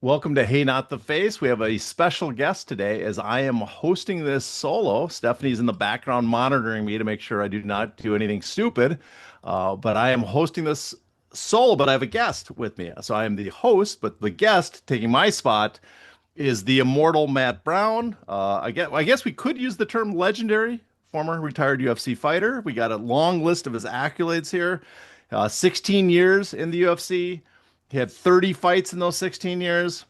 Welcome to Hey Not the Face. We have a special guest today as I am hosting this solo. Stephanie's in the background monitoring me to make sure I do not do anything stupid. But I am hosting this solo, but I have a guest with me. So I am the host, but the guest taking my spot is the immortal Matt Brown. I guess we could use the term legendary, former retired UFC fighter. We got a long list of his accolades here. 16 years in the UFC. He had 30 fights in those 16 years,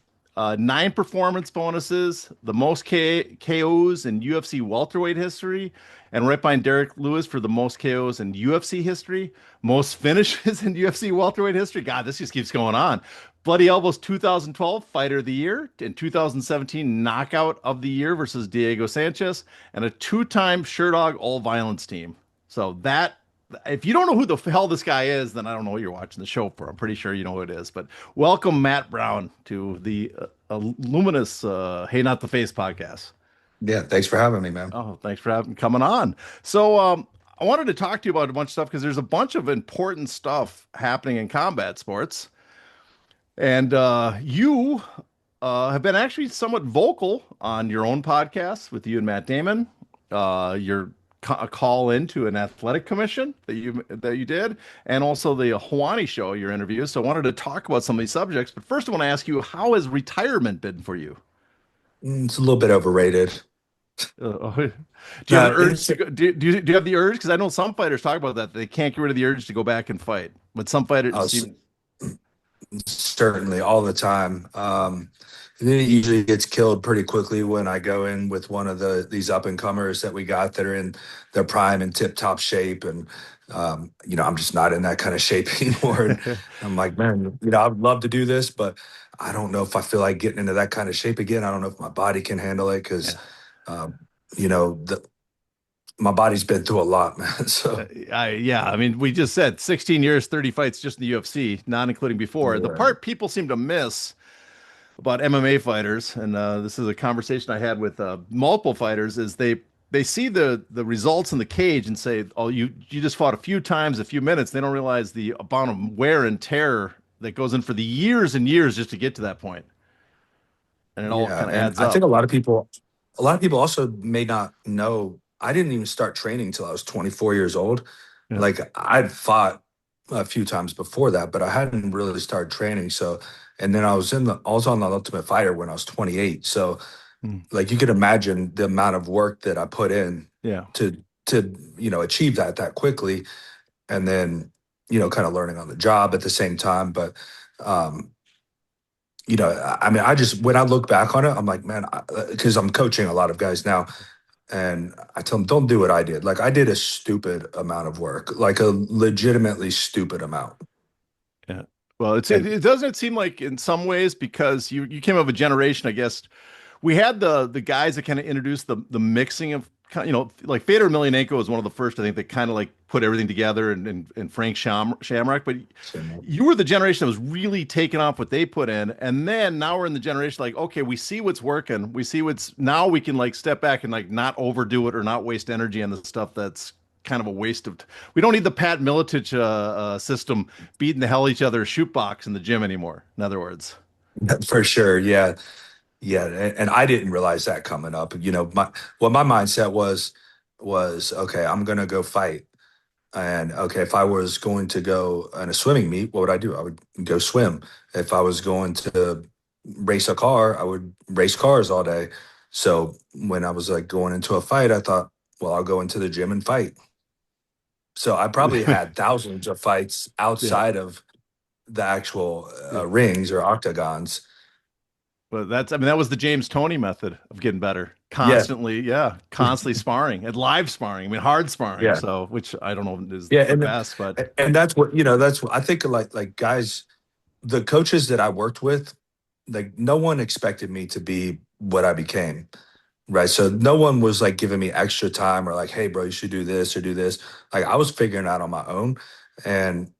nine performance bonuses, the most KOs in UFC welterweight history, and right behind Derrick Lewis for the most KOs in UFC history, most finishes in UFC welterweight history. God, this just keeps going on. Bloody Elbows 2012 Fighter of the Year, in 2017 Knockout of the Year versus Diego Sanchez, and a two-time Sherdog All Violence team. So that if you don't know who the hell this guy is, then I don't know what you're watching the show for. I'm pretty sure you know who it is. But welcome, Matt Brown, to the luminous Hey Not the Face podcast. Yeah, thanks for having me, man. Oh, thanks for coming on. So I wanted to talk to you about a bunch of stuff because there's a bunch of important stuff happening in combat sports. And you have been actually somewhat vocal on your own podcast with you and Matt Damon. You're a call into an athletic commission that you did, and also the Hawani show, your interview. So I wanted to talk about some of these subjects, but first I want to ask you, how has retirement been for you? It's a little bit overrated. Do you have an No, urge to go, do you have the urge? Because I know some fighters talk about that they can't get rid of the urge to go back and fight, but some fighters uh, seem. certainly all the time. And then it usually gets killed pretty quickly when I go in with one of these up and comers that we got that are in their prime and tip top shape, and I'm just not in that kind of shape anymore. And I'm like, man, I'd love to do this, but I don't know if I feel like getting into that kind of shape again. I don't know if my body can handle it because, Yeah. um, you know, the, my body's been through a lot, man. So Yeah, I mean, we just said 16 years, 30 fights just in the UFC, not including before. The yeah. part people seem to miss about MMA fighters, and this is a conversation I had with multiple fighters, is they see the results in the cage and say, "Oh, you just fought a few times, a few minutes." They don't realize the amount of wear and tear that goes in for the years and years just to get to that point, and it all Yeah, kind of and adds I think up. a lot of people also may not know. I didn't even start training till I was 24 years old. Yeah. Like I'd fought a few times before that, but I hadn't really started training. So, and then I was on the Ultimate Fighter when I was 28. So, Mm. like you could imagine the amount of work that I put in Yeah. to achieve that quickly, and then kind of learning on the job at the same time. But um, I mean, I just when I look back on it, I'm like, man, because I'm coaching a lot of guys now, and I tell them, don't do what I did. Like I did a stupid amount of work, like a legitimately stupid amount. Yeah. Well, And it doesn't seem like in some ways because you came of a generation, I guess. We had the guys that kind of introduced the mixing of like Fedor Emelianenko was one of the first, I think, that kind of like put everything together, and Frank Shamrock. But so, you were the generation that was really taking off what they put in, and then now we're in the generation like, okay, we see what's working, we see what's now we can like step back and like not overdo it or not waste energy on the stuff that's kind of a waste of. We don't need the Pat Miletich system beating the hell out of each other's shoot box in the gym anymore. In other words. for sure, yeah, yeah, and I didn't realize that coming up. My mindset was okay. I'm gonna go fight. And okay, if I was going to go in a swimming meet, what would I do? I would go swim. If I was going to race a car, I would race cars all day. So when I was like going into a fight, I thought, well, I'll go into the gym and fight. So I probably had thousands of fights Yeah. outside of the actual Yeah. rings or octagons. But I mean, that was the James Toney method of getting better. Yeah, Constantly, yeah, constantly sparring and live sparring. I mean, hard sparring. yeah, So, which I don't know is yeah, the best, but and that's what that's what I think. Like guys, the coaches that I worked with, like no one expected me to be what I became. Right. So no one was like giving me extra time or like, hey, bro, you should do this or do this. Like I was figuring out on my own. And,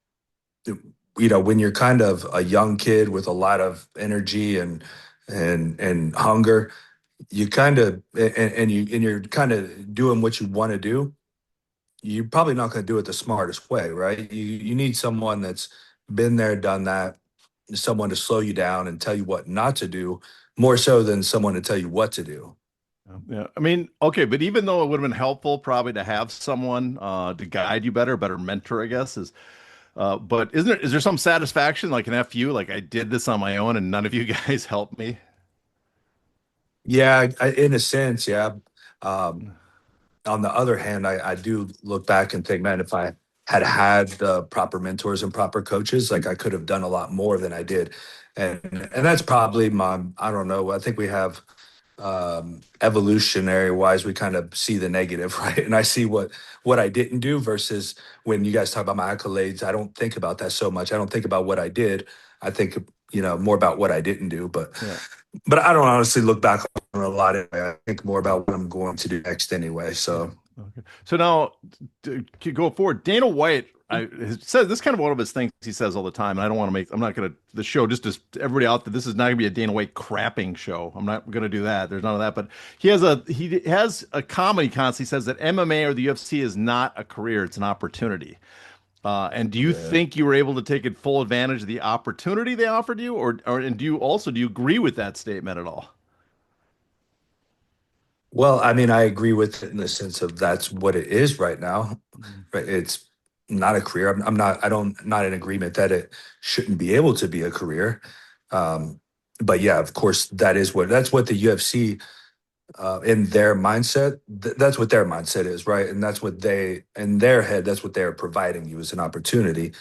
when you're kind of a young kid with a lot of energy and hunger, you kind of, and you're kind of doing what you want to do, you're probably not going to do it the smartest way. Right. You need someone that's been there, done that, someone to slow you down and tell you what not to do, more so than someone to tell you what to do. Yeah. I mean, okay, but even though it would have been helpful probably to have someone to guide you better, better mentor, I guess, but is there some satisfaction like an FU, like I did this on my own and none of you guys helped me? Yeah, in a sense, yeah. Um, on the other hand, I do look back and think, man, if I had the proper mentors and proper coaches, like I could have done a lot more than I did. And that's probably my, I don't know. I think we have evolutionary wise, we kind of see the negative, right? And I see what I didn't do versus when you guys talk about my accolades, I don't think about that so much. I don't think about what I did. I think, more about what I didn't do. Yeah. But I don't honestly look back on a lot anyway. I think more about what I'm going to do next anyway. Yeah. So Okay. So now to go forward, Dana White, says this is kind of one of his things he says all the time. And I don't want to I'm not going to, the show, just as everybody out there, this is not going to be a Dana White crapping show. I'm not going to do that. There's none of that. But he has a comedy concept. He says that MMA or the UFC is not a career, it's an opportunity. And do you yeah. think you were able to take full advantage of the opportunity they offered you, and do you agree with that statement at all? Well, I mean, I agree with it in the sense of that's what it is right now. Mhm. Right? It's not a career. I'm not. I don't. Not in agreement that it shouldn't be able to be a career. Um, but yeah, of course, that's what the UFC in their mindset. That's what their mindset is, right? And that's what they in their head. That's what they're providing you as an opportunity.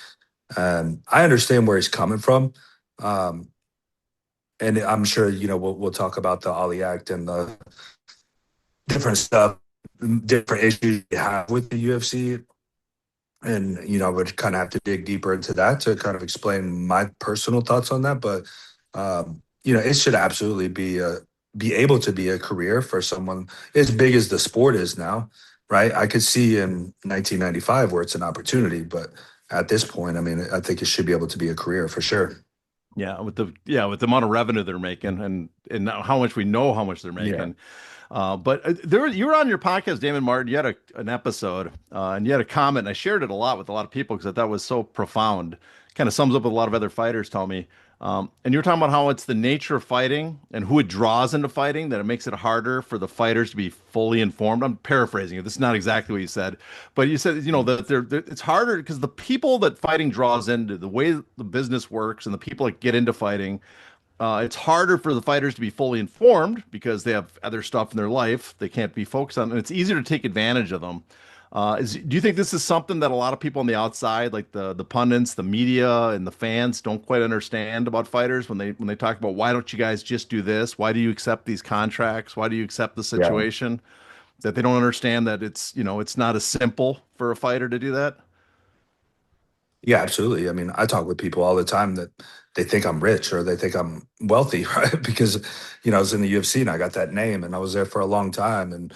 I understand where he's coming from. Um, and I'm sure we'll talk about the Ali Act and the different stuff, different issues you have with the UFC. And, I would kind of have to dig deeper into that to kind of explain my personal thoughts on that. But, it should absolutely be able to be a career for someone as big as the sport is now, right? I could see in 1995 where it's an opportunity, but at this point, I mean, I think it should be able to be a career for sure. With the amount of revenue they're making and how much we know how much they're Yeah. making. But you were on your podcast, Damon Martin. You had an episode, and you had a comment. And I shared it a lot with a lot of people because I thought it was so profound. Kind of sums up what a lot of other fighters tell me. And you were talking about how it's the nature of fighting and who it draws into fighting that it makes it harder for the fighters to be fully informed. I'm paraphrasing it. This is not exactly what you said, but you said that it's harder because the people that fighting draws into, the way the business works, and the people that get into fighting, it's harder for the fighters to be fully informed because they have other stuff in their life they can't be focused on, and it's easier to take advantage of them. Do you think this is something that a lot of people on the outside, like the pundits, the media, and the fans, don't quite understand about fighters when they talk about why don't you guys just do this? Why do you accept these contracts? Why do you accept the Yeah. situation? That they don't understand that it's not as simple for a fighter to do that. Yeah, absolutely. I mean, I talk with people all the time that they think I'm rich or they think I'm wealthy, right? Because, I was in the UFC and I got that name and I was there for a long time and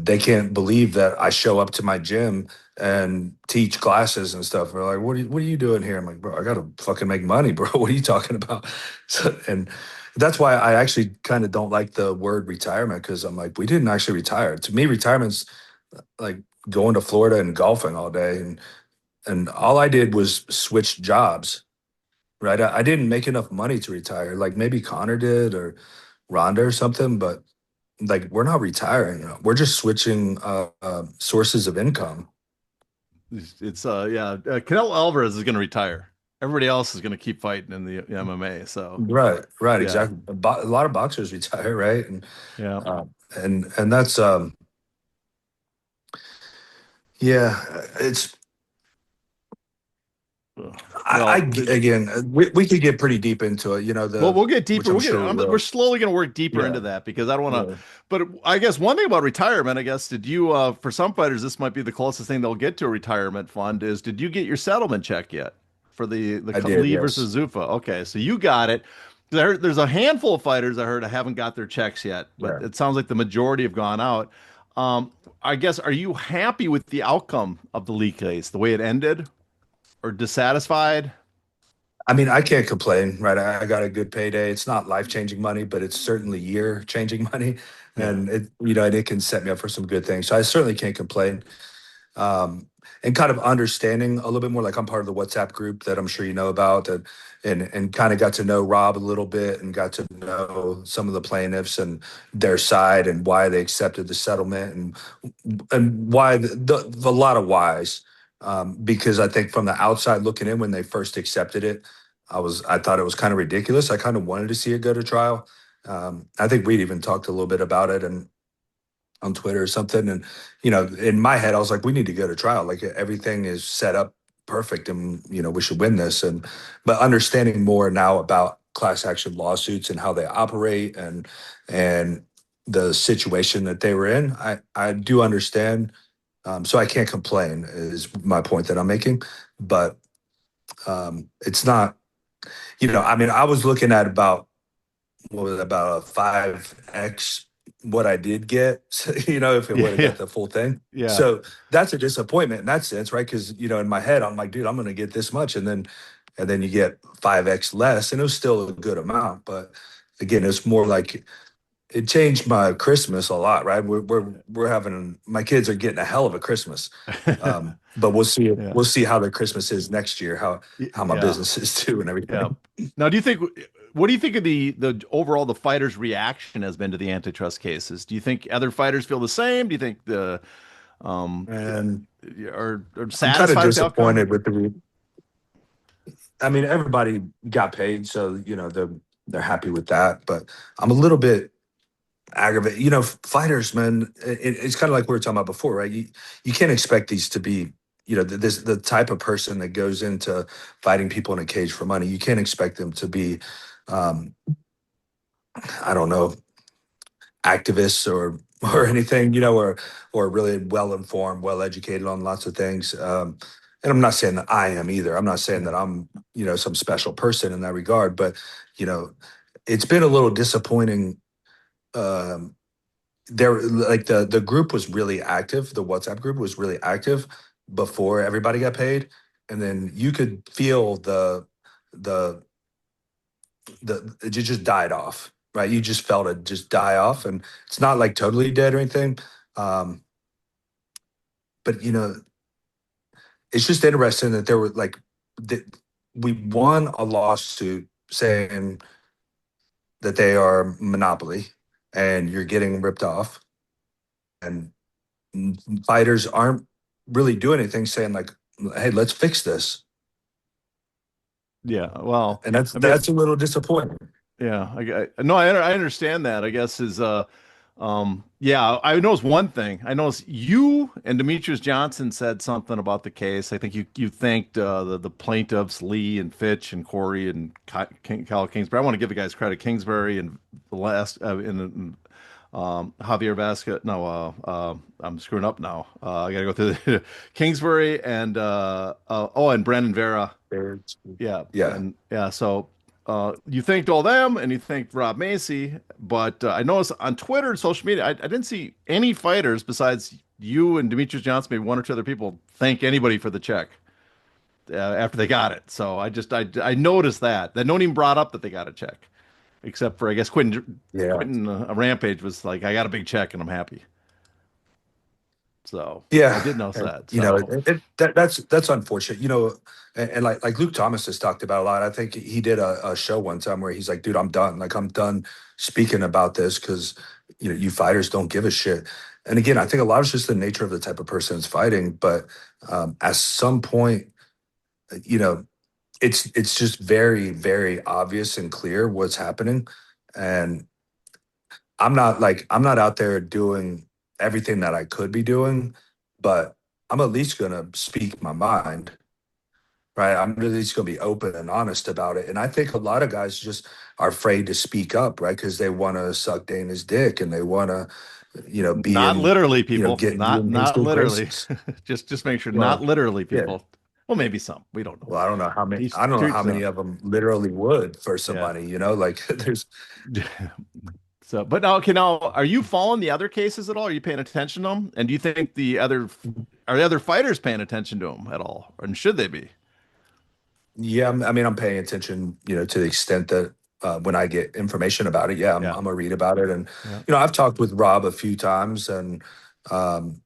they can't believe that I show up to my gym and teach classes and stuff. They're like, what are you doing here? I'm like, bro, I gotta fucking make money, bro. What are you talking about? And that's why I actually kind of don't like the word retirement because I'm like, we didn't actually retire. To me, retirement's like going to Florida and golfing all day and all I did was switch jobs, right? I didn't make enough money to retire, like maybe Connor did or Rhonda or something, but like we're not retiring. We're just switching sources of income. Canelo Alvarez is going to retire. Everybody else is going to keep fighting in the MMA. So Right, right, yeah, exactly. A lot of boxers retire, right? And yeah. uh, and that's yeah, it's Ugh. I Well, again we could get pretty deep into it, we'll get which deeper. I'm sure we We're will. slowly going to work deeper Yeah, into that because I don't want to. yeah, But I guess one thing about retirement, I guess, did you? For some fighters, this might be the closest thing they'll get to a retirement fund. Is did you get your settlement check yet for the I did, Lee yes. versus Zuffa? Okay, so you got it. 'Cause I heard there's a handful of fighters I heard haven't got their checks yet, but Yeah. it sounds like the majority have gone out. I guess, are you happy with the outcome of the Lee case, the way it ended, or dissatisfied? I mean, I can't complain, right? I got a good payday. It's not life-changing money, but it's certainly year-changing money, Yeah. and it can set me up for some good things. So I certainly can't complain. and kind of understanding a little bit more. Like I'm part of the WhatsApp group that I'm sure you know about, and kind of got to know Rob a little bit and got to know some of the plaintiffs and their side and why they accepted the settlement and why a lot of whys. Because I think from the outside looking in when they first accepted it, I thought it was kind of ridiculous. I kind of wanted to see it go to trial. I think we'd even talked a little bit about it and on Twitter or something. And, in my head, I was like, we need to go to trial. Like everything is set up perfect and, we should win this. But understanding more now about class action lawsuits and how they operate and the situation that they were in, I do understand. So I can't complain is my point that I'm making, but it's not, I mean, I was looking at about what was it, about a 5x what I did get, if it would have Yeah, got the full thing. yeah, So that's a disappointment in that sense, right? Because in my head, I'm like, dude, I'm gonna get this much, and then you get 5x less, and it was still a good amount. But again, it's more like it changed my Christmas a lot, right? We're having my kids are getting a hell of a Christmas. But we'll see yeah, we'll see how their Christmas is next year, how my yeah, business is too and yeah. everything. Now, what do you think of the overall the fighters' reaction has been to the antitrust cases? Do you think other fighters feel the same? Do you think the um And are I'm kind of satisfied with the outcome? disappointed with the. I mean, everybody got paid, so they're happy with that. But I'm a little bit aggravated. Fighters, man, it's kind of like we were talking about before, right? You can't expect these to be, the type of person that goes into fighting people in a cage for money. You can't expect them to be, um, I don't know, activists or anything, or really well informed, well educated on lots of things. And I'm not saying that I am either. I'm not saying that I'm, some special person in that regard, but you know, it's been a little disappointing. Um, there, like the group was really active. The WhatsApp group was really active before everybody got paid, and then you could feel the it just died off, right? You just felt it just die off, and it's not like totally dead or anything. Um, but it's just interesting that there were like that we won a lawsuit saying that they are monopoly and you're getting ripped off, and fighters aren't really doing anything saying like, hey, let's fix this. Yeah, well, And that's I mean, that's a little disappointing. yeah, no, I understand that. I guess is yeah, I noticed one thing. I noticed you and Demetrius Johnson said something about the case. I think you thanked the plaintiffs Lee and Fitch and Corey and Kyle Kingsbury. I want to give the guys credit. Kingsbury and the last in Javier Vasquez. No, I'm screwing up now. I gotta go through the Kingsbury and and Brandon Vera. Yeah, Yeah. and yeah, so you thanked all them and you thanked Rob Macy, but I noticed on Twitter and social media, I didn't see any fighters besides you and Demetrius Johnson, maybe one or two other people, thank anybody for the check after they got it. So I noticed that no one even brought up that they got a check, except for I guess Yeah. Quentin Rampage was like, I got a big check and I'm happy. So I Yeah, did notice and that. So that's unfortunate. And like Luke Thomas has talked about a lot. I think he did a show one time where he's like, "Dude, I'm done. Like, I'm done speaking about this because you fighters don't give a shit." And again, I think a lot of it's just the nature of the type of person that's fighting. But at some point, you know, it's just very very obvious and clear what's happening, and I'm not out there doing everything that I could be doing, but I'm at least gonna speak my mind, right? I'm at least gonna be open and honest about it. And I think a lot of guys just are afraid to speak up, right? Because they want to suck Dana's dick and they want to, be not in, literally, people. get be in his Not good literally. graces. Just make sure, not Well, literally, yeah. people. Well, maybe some. We don't know. Well, I don't know how many. Each I don't to know each how their many own. of them literally would for Yeah. somebody. Like there's. So, but now, okay, now, are you following the other cases at all? Are you paying attention to them? And do you think are the other fighters paying attention to them at all? And should they be? Yeah, I mean, I'm paying attention, to the extent that when I get information about it, yeah, Yeah. I'm gonna read about it. And Yeah. I've talked with Rob a few times, and um,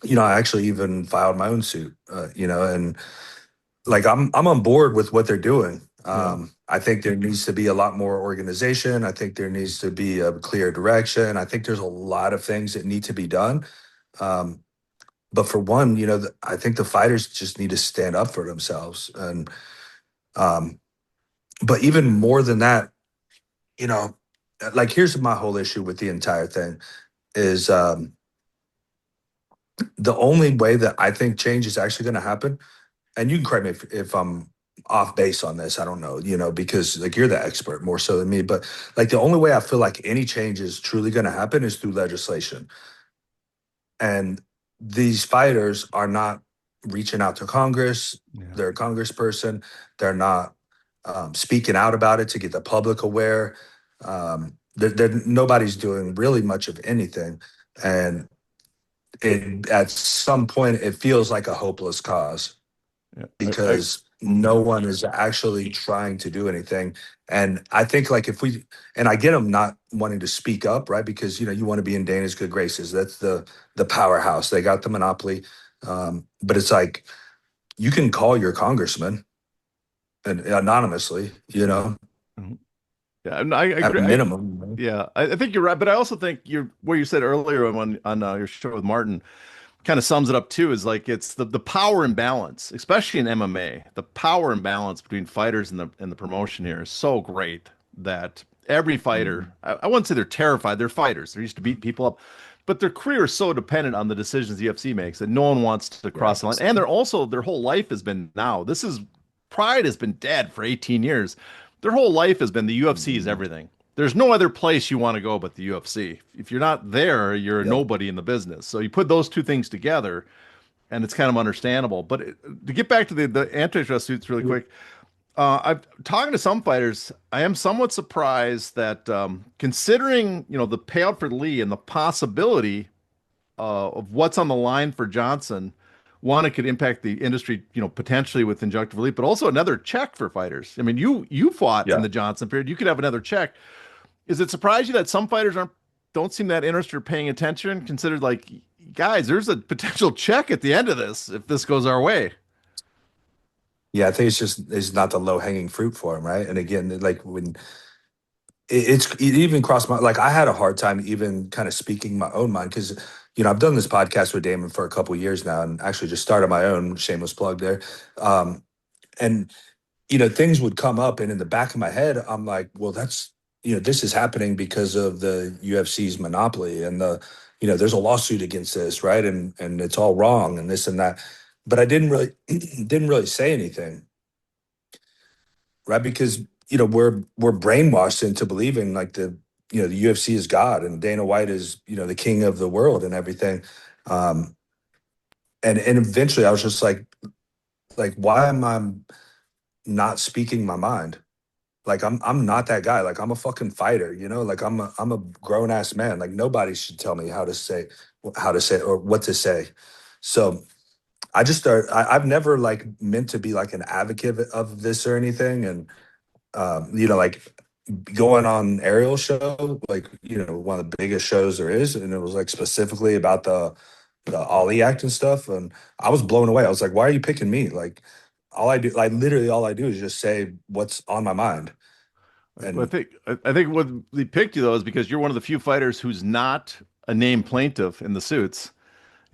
I actually even filed my own suit, and like I'm on board with what they're doing. Yeah. I think there needs to be a lot more organization. I think there needs to be a clear direction. I think there's a lot of things that need to be done. Um, but for one, I think the fighters just need to stand up for themselves. And um, but even more than that, you know, like here's my whole issue with the entire thing is the only way that I think change is actually going to happen. And you can correct me if I'm off base on this. I don't know, because like you're the expert more so than me. But like the only way I feel like any change is truly going to happen is through legislation. And these fighters are not reaching out to Congress. Yeah. They're a congressperson. They're not speaking out about it to get the public aware. Nobody's doing really much of anything. And at some point, it feels like a hopeless cause Yeah. because no one is actually trying to do anything. And I think like and I get them not wanting to speak up, right? Because you want to be in Dana's good graces. That's the powerhouse. They got the monopoly. But it's like you can call your congressman and anonymously, Yeah. Mhm. Yeah. And I at agree. minimum. Yeah, I think you're right, but I also think you're what you said earlier on your show with Martin kind of sums it up too. Is like it's the power imbalance, especially in MMA. The power imbalance between fighters and the promotion here is so great that every fighter, I wouldn't say they're terrified. They're fighters. They're used to beat people up, but their career is so dependent on the decisions the UFC makes that no one wants to Yeah. cross the line. And they're also their whole life has been now. This is Pride has been dead for 18 years. Their whole life has been the UFC is everything. There's no other place you want to go but the UFC. If you're not there, you're a Yep. nobody in the business. So you put those two things together, and it's kind of understandable. But to get back to the antitrust suits really quick, I've talking to some fighters. I am somewhat surprised that considering the payout for Lee and the possibility of what's on the line for Johnson. One, it could impact the industry, potentially with injunctive relief, but also another check for fighters. I mean, you fought in Yeah. the Johnson period. You could have another check. Is it surprise you that some fighters don't seem that interested or paying attention? Considered like, guys, there's a potential check at the end of this if this goes our way. Yeah, I think it's not the low hanging fruit for him, right? And again, like when it even crossed my like I had a hard time even kind of speaking my own mind because I've done this podcast with Damon for a couple years now and actually just started my own shameless plug there. And things would come up and in the back of my head I'm like, well, that's this is happening because of the UFC's monopoly and there's a lawsuit against this, right? And it's all wrong and this and that. But I didn't really didn't really say anything, right? Because we're brainwashed into believing like the UFC is God and Dana White is the king of the world and everything. Um, and eventually I was just like why am I not speaking my mind? Like I'm not that guy. Like I'm a fucking fighter, Like I'm a grown ass man. Like nobody should tell me how to say or what to say. So I've never like meant to be like an advocate of this or anything. And like going on Ariel's show, like, one of the biggest shows there is, and it was like specifically about the Ollie act and stuff. And I was blown away. I was like, why are you picking me? Like literally all I do is just say what's on my mind. I And think I think what they picked you though is because you're one of the few fighters who's not a named plaintiff in the suits.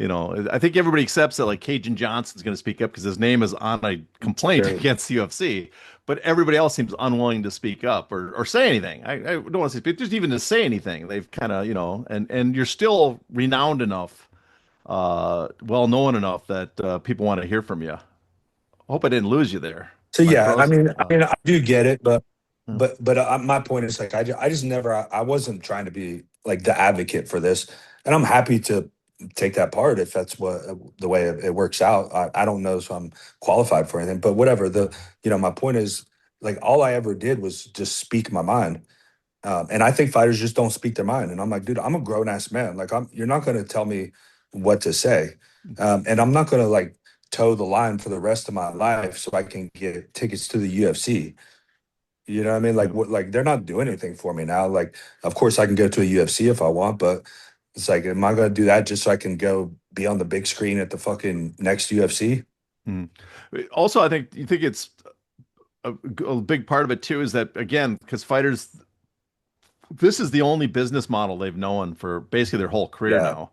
I think everybody accepts that like Cajun Johnson's going to speak up because his name is on a complaint there, against the UFC, but everybody else seems unwilling to speak up or say anything. I don't want to say, just even to say anything. They've kind of, and you're still renowned enough, well known enough that people want to hear from you. I hope I didn't lose you there. so My yeah, I pros. mean, I Yeah. mean, I do get it, but Yeah. my point is like I just never I wasn't trying to be like the advocate for this, and I'm happy to take that part if that's what the way it works out. I don't know if I'm qualified for anything, but whatever. My point is like all I ever did was just speak my mind. And I think fighters just don't speak their mind. And I'm like, dude, I'm a grown ass man. Like, you're not going to tell me what to say. And I'm not going to like toe the line for the rest of my life so I can get tickets to the UFC. You know what I mean? Like, Yeah. what, like they're not doing anything for me now. Like, of course I can go to a UFC if I want, but It's like, am I going to do that just so I can go be on the big screen at the fucking next UFC? Mm. Also, I think you think it's a big part of it too is that again, because fighters, this is the only business model they've known for basically their whole career Yeah,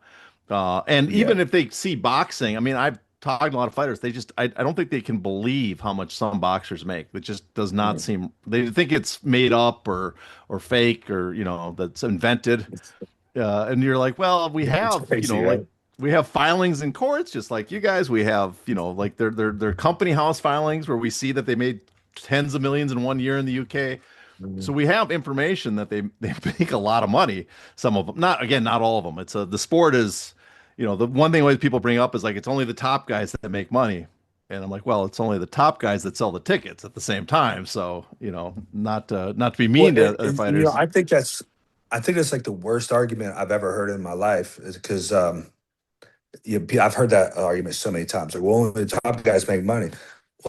now. And yeah. even if they see boxing, I mean, I've talked to a lot of fighters. I don't think they can believe how much some boxers make. It just does not Mm. seem. They think it's made up or fake or that's invented. And you're like, well, we It's have crazy, like right? we have filings in courts just like you guys. We have like their company house filings where we see that they made tens of millions in 1 year in the UK. So Mhm. we have information that they make a lot of money. Some of them, not again, not all of them. It's the sport is, the one thing always people bring up is like it's only the top guys that make money, and I'm like, well, it's only the top guys that sell the tickets at the same time. So not to be Well, mean to other fighters. I think that's like the worst argument I've ever heard in my life is because I've heard that argument so many times. Like, well, only the top guys make money.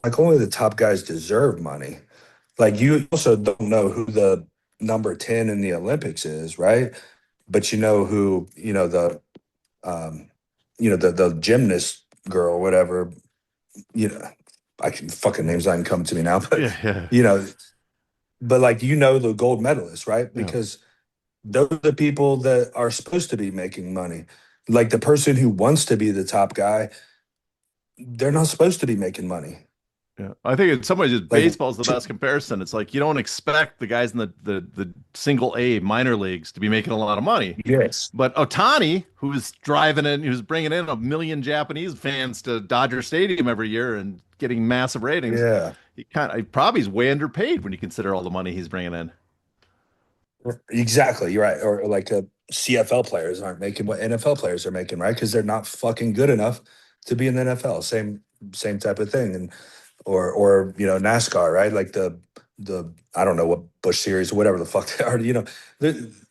Like, only the top guys deserve money. Like, you also don't know who the number 10 in the Olympics is, right? But you know who, um, the gymnast girl or whatever, you know, I can fucking names not even come to me now, but Yeah, yeah, you know, but like the gold medalist, right? yeah. Because those are the people that are supposed to be making money. Like the person who wants to be the top guy, they're not supposed to be making money. Yeah, I think in some ways Like, baseball is the best comparison. It's like you don't expect the guys in the single A minor leagues to be making a lot of money. yes, But Otani, who's driving in, who's bringing in 1 million Japanese fans to Dodger Stadium every year and getting massive ratings, yeah, he probably is way underpaid when you consider all the money he's bringing in. exactly. You're right. Or like CFL players aren't making what NFL players are making, right? Because they're not fucking good enough to be in the NFL. Same type of thing. And or NASCAR, right? Like the I don't know what Bush Series, whatever the fuck they are.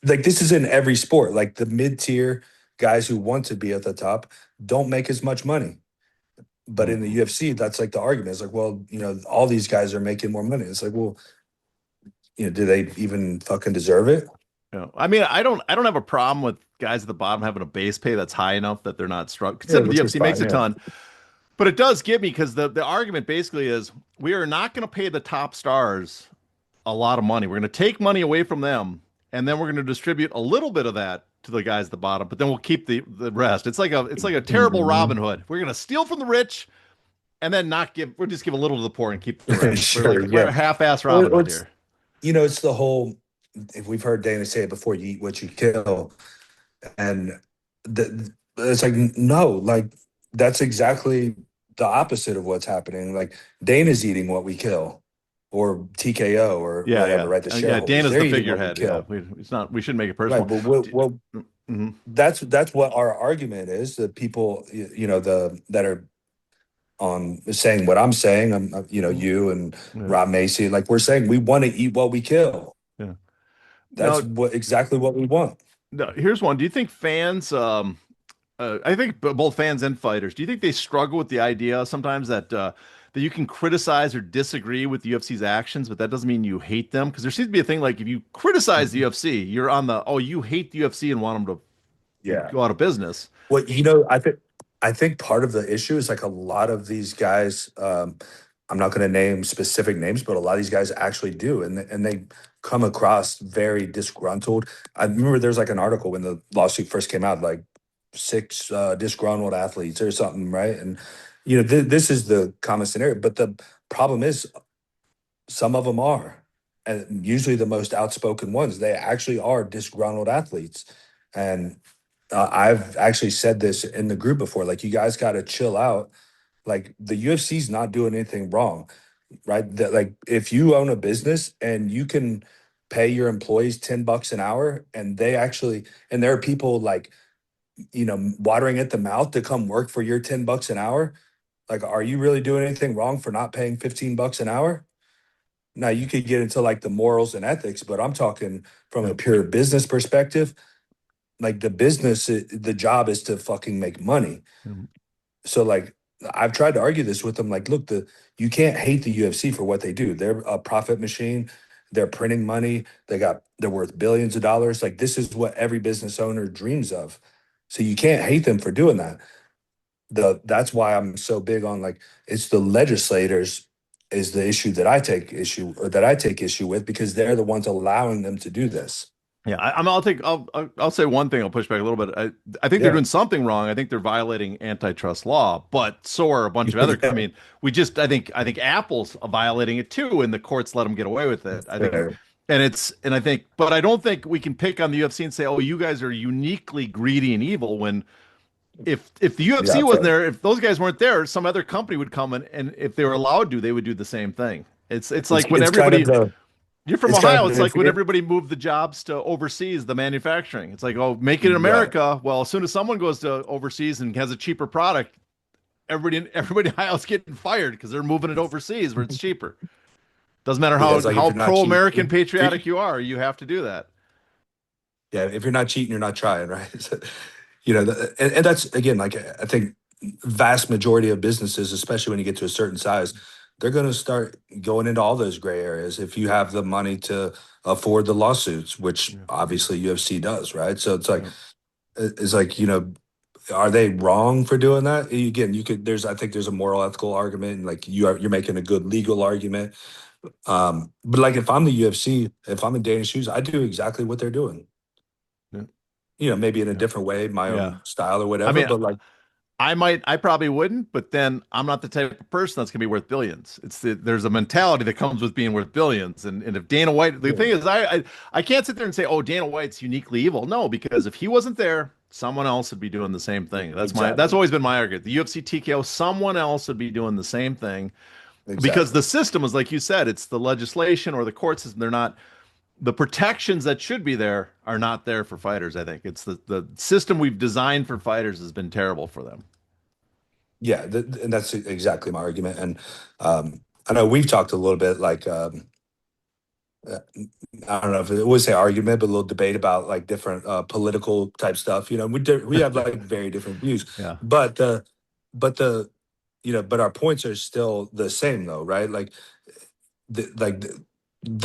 Like this is in every sport. Like the mid tier guys who want to be at the top don't make as much money. But in the Mhm. UFC, that's like the argument. It's like, well, all these guys are making more money. It's like, well, do they even fucking deserve it? Yeah. I mean, I don't have a problem with guys at the bottom having a base pay that's high enough that they're not struggling. Yeah, Consider the which is UFC makes fine. a Yeah. ton. But it does get me because the argument basically is we are not going to pay the top stars a lot of money. We're going to take money away from them, and then we're going to distribute a little bit of that to the guys at the bottom, but then we'll keep the rest. It's like a terrible Robin Mhm. Hood. We're going to steal from the rich and then not give. We'll just give a little to the poor and keep the rest. Sure. We're Yeah. a half-ass Well, Robin Hood here. it's the whole. If we've heard Dana say it before, you eat what you kill, and it's like no, like that's exactly the opposite of what's happening. Like Dana's eating what we kill, or TKO or Yeah, whatever, yeah, right? The yeah. shareholders, Dana's they're the eating what we figurehead. Yeah, kill, it's not. We shouldn't make it right? personal. But Mm-hmm. that's what our argument is. The people, that are on saying what I'm saying. You and Yeah, Rob Macy, like we're saying, we want to eat what we kill. yeah. That's No, exactly what we want. no. Here's one. Do you think fans? I think both fans and fighters. Do you think they struggle with the idea sometimes that you can criticize or disagree with the UFC's actions, but that doesn't mean you hate them? Because there seems to be a thing like if you criticize the UFC, you're on the you hate the UFC and want them to Yeah. go out of business. Well, I think part of the issue is like a lot of these guys. I'm not going to name specific names, but a lot of these guys actually do, and they come across very disgruntled. I remember there's like an article when the lawsuit first came out, like six disgruntled athletes or something, right? And this is the common scenario, but the problem is some of them are, and usually the most outspoken ones, they actually are disgruntled athletes. And I've actually said this in the group before, like you guys got to chill out. Like the UFC's not doing anything wrong, right? That like if you own a business and you can pay your employees $10 an hour, and there are people like watering at the mouth to come work for your $10 an hour. Like, are you really doing anything wrong for not paying $15 an hour? Now you could get into like the morals and ethics, but I'm talking from a Yeah. pure business perspective. Like the job is to fucking make money. Um, So like I've tried to argue this with them. Like, look, you can't hate the UFC for what they do. They're a profit machine. They're printing money. They're worth billions of dollars. Like this is what every business owner dreams of. So you can't hate them for doing that. That's why I'm so big on, like, it's the legislators is the issue that I take issue with, because they're the ones allowing them to do this. Yeah, I'll say one thing. I'll push back a little bit. I think they're Yeah. doing something wrong. I think they're violating antitrust law, but so are a bunch of other. I Yeah. mean, I think Apple's violating it too, and the courts let them get away with it. I think, Fair. and I think, but I don't think we can pick on the UFC and say, oh, you guys are uniquely greedy and evil. When if the UFC Yeah, wasn't fair. there, if those guys weren't there, some other company would come and if they were allowed to, they would do the same thing. It's It's like when it's kind of everybody the you're from it's kind Ohio. of It's if, like when if everybody moved the jobs to overseas, the manufacturing. It's like, oh, make it in right. America. Well, as soon as someone goes to overseas and has a cheaper product, everybody in Ohio's getting fired because they're moving it overseas where it's cheaper. Doesn't matter Yeah, how it's like if how you're not pro-American cheating, patriotic you are, you have to do that. yeah, if you're not cheating, you're not trying, right? You know, and that's again, like, I think vast majority of businesses, especially when you get to a certain size, they're going to start going into all those gray areas if you have the money to afford the lawsuits, which Yeah, obviously UFC does, right? So yeah, it's like, are they wrong for doing that? Again, you could I think there's a moral, ethical argument, and like you're making a good legal argument. But like if I'm the UFC, if I'm in Dana's shoes, I do exactly what they're doing. yeah, Maybe in a yeah. different way, my Yeah. own style or I whatever. mean, But like, I probably wouldn't, but then I'm not the type of person that's gonna be worth billions. There's a mentality that comes with being worth billions, and if Dana White, the yeah, thing is, I can't sit there and say, oh, Dana White's uniquely evil. No, because if he wasn't there, someone else would be doing the same thing. That's exactly, always been my argument. The UFC TKO, someone else would be doing the same thing because exactly. the system is like you said, it's the legislation or the court system. They're not the protections that should be there are not there for fighters. I think it's the system we've designed for fighters has been terrible for them. Yeah, and that's exactly my argument. And I know we've talked a little bit, like, uh, I don't know if it would say argument, but a little debate about like different political type stuff. We have like very different views, Yeah. but but the but our points are still the same though, right? Like,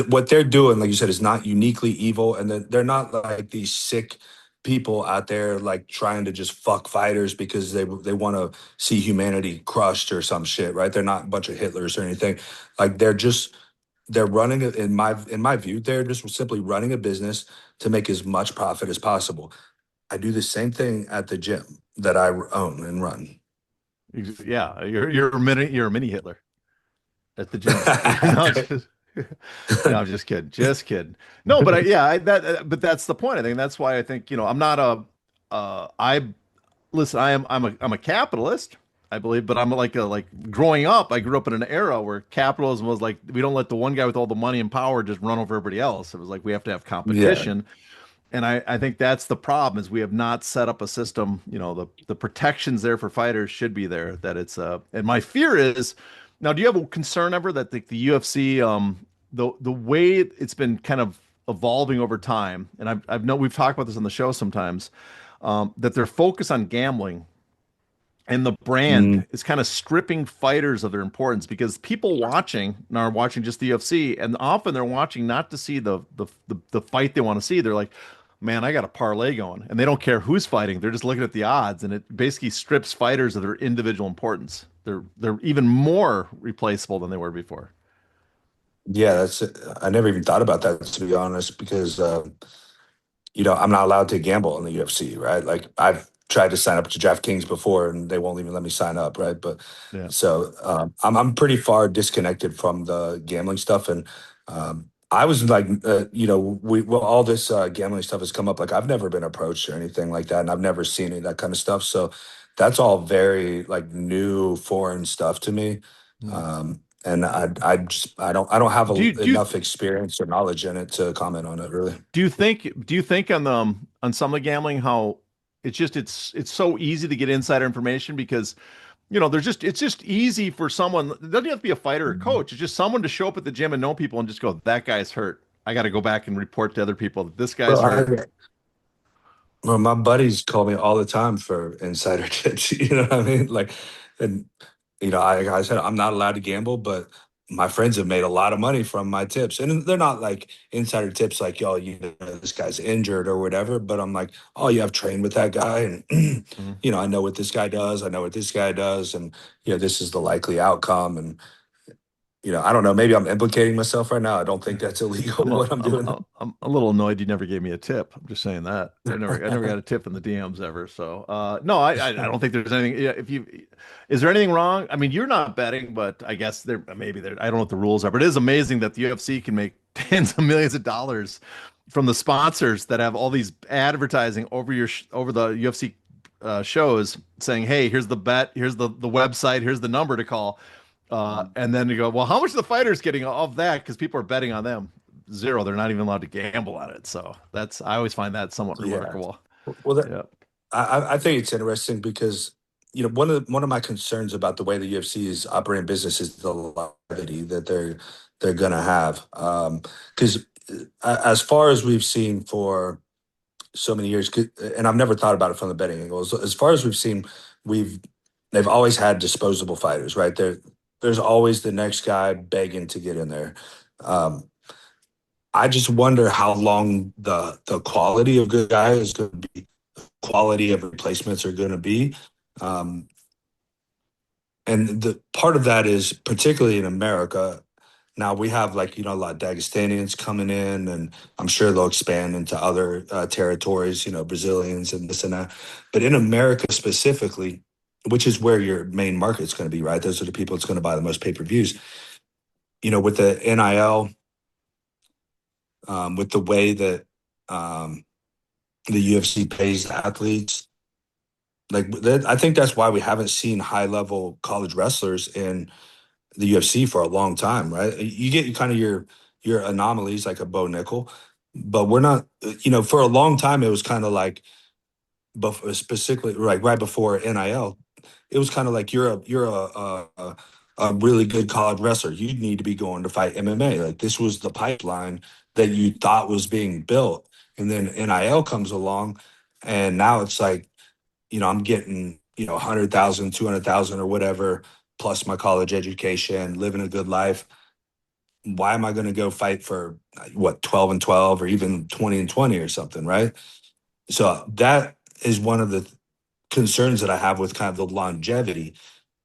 what they're doing, like you said, is not uniquely evil, and they're not like these sick people out there like trying to just fuck fighters because they want to see humanity crushed or some shit, right? They're not a bunch of Hitlers or anything. Like, they're running it, in my view, they're just simply running a business to make as much profit as possible. I do the same thing at the gym that I own and run. Yeah, you're a mini Hitler at the gym. No, just no, I'm just kidding, just kidding. No, but but that's the point. I think that's why I think I'm not I listen. I'm a capitalist, I believe, but I'm like growing up. I grew up in an era where capitalism was like we don't let the one guy with all the money and power just run over everybody else. It was like we have to have Yeah, competition. And I think that's the problem is we have not set up a system, the protections there for fighters should be there that it's and my fear is now do you have a concern ever that the UFC the way it's been kind of evolving over time and I've know we've talked about this on the show sometimes that they're focused on gambling and the mm, brand is kind of stripping fighters of their importance because people watching are watching just the UFC, and often they're watching not to see the fight they want to see. They're like, "Man, I got a parlay going," and they don't care who's fighting. They're just looking at the odds, and it basically strips fighters of their individual importance. They're even more replaceable than they were before. yeah. I never even thought about that, to be honest, because I'm not allowed to gamble in the UFC, right? Like, I've tried to sign up to DraftKings before, and they won't even let me sign up, right? But Yeah. so I'm pretty far disconnected from the gambling stuff, and I was like, all this gambling stuff has come up. Like, I've never been approached or anything like that, and I've never seen any of that kind of stuff. So that's all very like new, foreign stuff to me. Hmm. And I don't have Do you enough experience or knowledge in it to comment on it, really. do you think on some of the gambling how it's so easy to get insider information because it's just easy for someone. It doesn't have to be a fighter or coach. It's just someone to show up at the gym and know people and just go, that guy's hurt. I got to go back and report to other people that this guy's Well, hurt. my buddies call me all the time for insider tips. You know what I mean? Like, and like I said, I'm not allowed to gamble, but my friends have made a lot of money from my tips, and they're not like insider tips like, "Yo, this guy's injured or whatever." But I'm like, "Oh, yeah, I've trained with that guy, and Mhm. I know what this guy does. I know what this guy does, and this is the likely outcome." And I don't know. Maybe I'm implicating myself right now. I don't think that's illegal I'm a, what I'm I'm, doing. I'm a little annoyed you never gave me a tip. I'm just saying that. I never got a tip in the DMs ever. So, no, I don't think there's anything. Yeah, is there anything wrong? I mean, you're not betting, but I guess maybe there. I don't know what the rules are, but it is amazing that the UFC can make tens of millions of dollars from the sponsors that have all these advertising over the UFC shows saying, "Hey, here's the bet, here's the website, here's the number to call." And then you go, well, how much are the fighters getting of that? Because people are betting on them. Zero. They're not even allowed to gamble on it. So I always find that somewhat Yeah. remarkable. Well, Yeah. I think it's interesting because one of my concerns about the way the UFC is operating business is the longevity that they're gonna have. Because as far as we've seen for so many years, and I've never thought about it from the betting angle. As far as we've seen, we've they've always had disposable fighters, right? There's always the next guy begging to get in there. Um, I just wonder how long the quality of good guy is going to be, quality of replacements are going to be. Um, and the part of that is particularly in America. Now we have like a lot of Dagestanians coming in, and I'm sure they'll expand into other territories, Brazilians and this and that. But in America specifically, which is where your main market's going to be, right? Those are the people that's going to buy the most pay-per-views. With the NIL, with the way that um, the UFC pays athletes, like that, I think that's why we haven't seen high-level college wrestlers in the UFC for a long time, right? You get kind of your anomalies like a Bo Nickel, but we're not. For a long time it was kind of like, but specifically like right before NIL, it was kind of like you're a really good college wrestler. You need to be going to fight MMA. Like this was the pipeline that you thought was being built, and then NIL comes along, and now it's like I'm getting 100,000, 200,000, or whatever, plus my college education, living a good life. Why am I going to go fight for what 12 and 12 or even 20 and 20 or something, right? So that is one of the concerns that I have with kind of the longevity.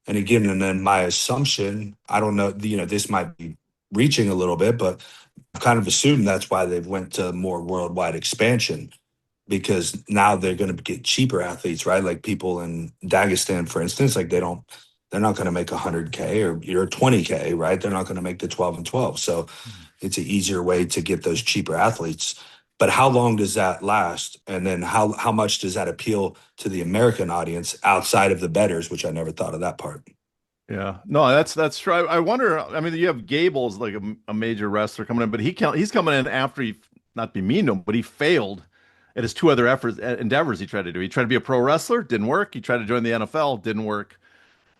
And again, and then my assumption, I don't know, this might be reaching a little bit, but I kind of assume that's why they've went to more worldwide expansion, because now they're going to get cheaper athletes, right? Like people in Dagestan, for instance, like they're not going to make 100K or 20K, right? They're not going to make the 12 and 12. So it's an easier way to get those cheaper athletes. But how long does that last? And then how much does that appeal to the American audience outside of the betters, which I never thought of that part. Yeah. No, that's true. I wonder. I mean, you have Gable's like a major wrestler coming in, but he's coming in after not be mean to him, but he failed at his two other endeavors he tried to do. He tried to be a pro wrestler, didn't work. He tried to join the NFL, didn't work.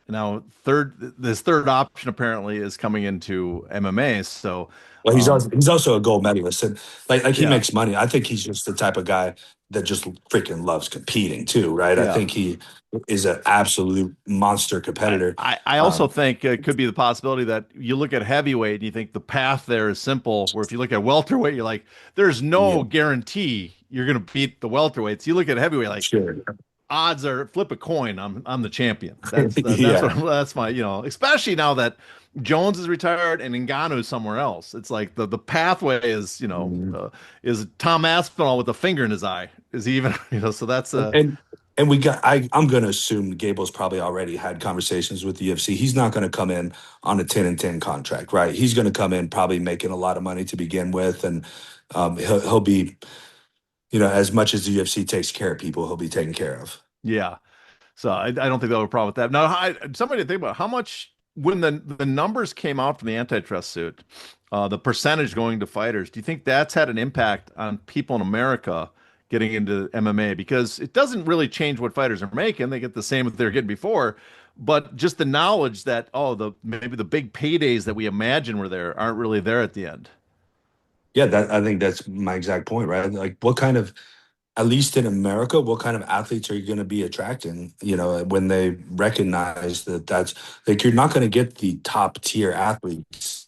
Now, this third option apparently is coming into MMA. So, Well, he's um, also he's also a gold medalist, and like he yeah, makes money. I think he's just the type of guy that just freaking loves competing too, right? I yeah. think he is an absolute monster I, competitor. I also Um, think it could be the possibility that you look at heavyweight and you think the path there is simple. Where if you look at welterweight, you're like, there's yeah, no guarantee you're going to beat the welterweights. You look at heavyweight, like sure, odds are flip a coin. I'm the champion. That's yeah. what that's my especially now that Jones is retired and Ngannou's somewhere else. It's like the pathway is Mhm. is Tom Aspinall with a finger in his eye. Is he even So that's And we got. I'm going to assume Gable's probably already had conversations with the UFC. He's not going to come in on a 10 and 10 contract, right? He's going to come in probably making a lot of money to begin with, and he'll be, as much as the UFC takes care of people, he'll be taken care of. yeah. So I don't think they'll have a problem with that. Now, somebody to think about how much when the numbers came out from the antitrust suit, the percentage going to fighters. Do you think that's had an impact on people in America getting into MMA? Because it doesn't really change what fighters are making; they get the same that they're getting before. But just the knowledge that the maybe the big paydays that we imagine were there aren't really there at the end. Yeah, that I think that's my exact point, right? Like, what kind of at least in America, what kind of athletes are you going to be attracting? When they recognize that that's like you're not going to get the top tier athletes.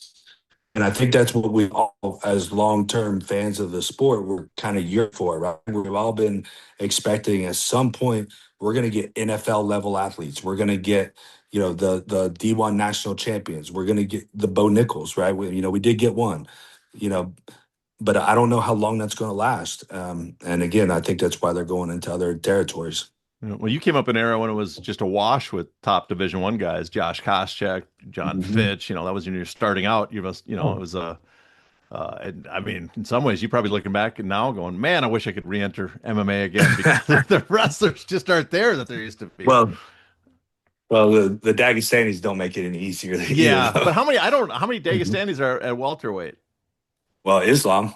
And I think that's what we all, as long term fans of the sport, we're kind of yearn for, right? We've all been expecting at some point we're going to get NFL level athletes. We're going to get, the D1 national champions. We're going to get the Bo Nichols, right? We did get one, you know, but I don't know how long that's going to last. And again, I think that's why they're going into other territories. Well, you came up in an era when it was just a wash with top Division One guys, Josh Koscheck, John Mhm. Fitch. That was when you're starting out. It Oh. was a. And I mean, in some ways, you're probably looking back and now going, "Man, I wish I could re-enter MMA again because the wrestlers just aren't there that there used to be." well, well, the Dagestanis don't make it any easier either, Yeah, though. but how many Mhm. Dagestanis are at welterweight? Well, Islam.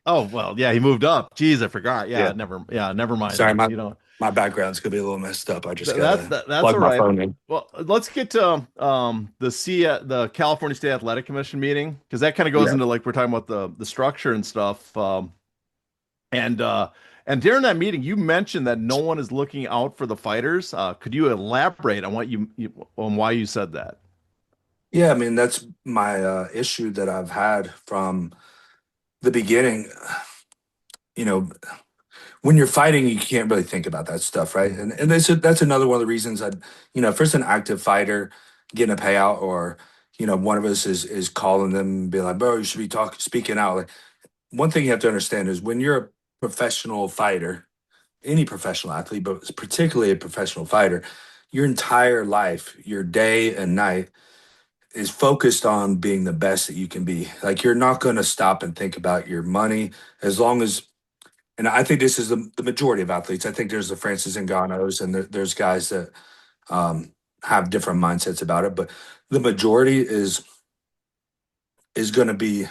Oh well, yeah, he moved up. Jeez, I forgot. Yeah. Yeah, never mind Sorry, then. my background's gonna be a little messed up. I just gotta That's plug all my right. phone in. Well, let's get to the California State Athletic Commission meeting because that kind of goes Yeah. into like we're talking about the structure and stuff. And uh and during that meeting, you mentioned that no one is looking out for the fighters. Could you elaborate on on why you said that? Yeah, I mean that's my issue that I've had from the beginning. You know, when you're fighting, you can't really think about that stuff, right? And that's another one of the reasons if there's an active fighter getting a payout, or one of us is calling them and being like, bro, you should be speaking out. Like, one thing you have to understand is when you're a professional fighter, any professional athlete, but particularly a professional fighter, your entire life, your day and night is focused on being the best that you can be. Like, you're not going to stop and think about your money as long as, and I think this is the majority of athletes. I think there's the Francis Ngannou's and there's guys that um, have different mindsets about it, but the majority is going to be,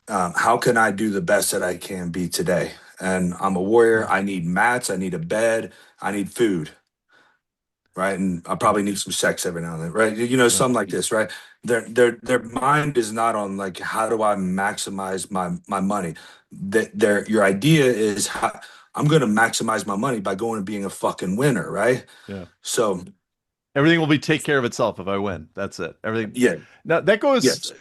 how can I do the best that I can be today? And I'm a warrior. I need mats. I need a bed. I need food, right? And I Yeah, probably need some sex every now and then, right? yeah, Something like this, right? Their mind is not on like how do I maximize my money. That your idea is how I'm going to maximize my money by going and being a fucking winner, right? yeah. So Everything will be take care of itself if I win. That's it. Everything. yeah, Now that goes yes.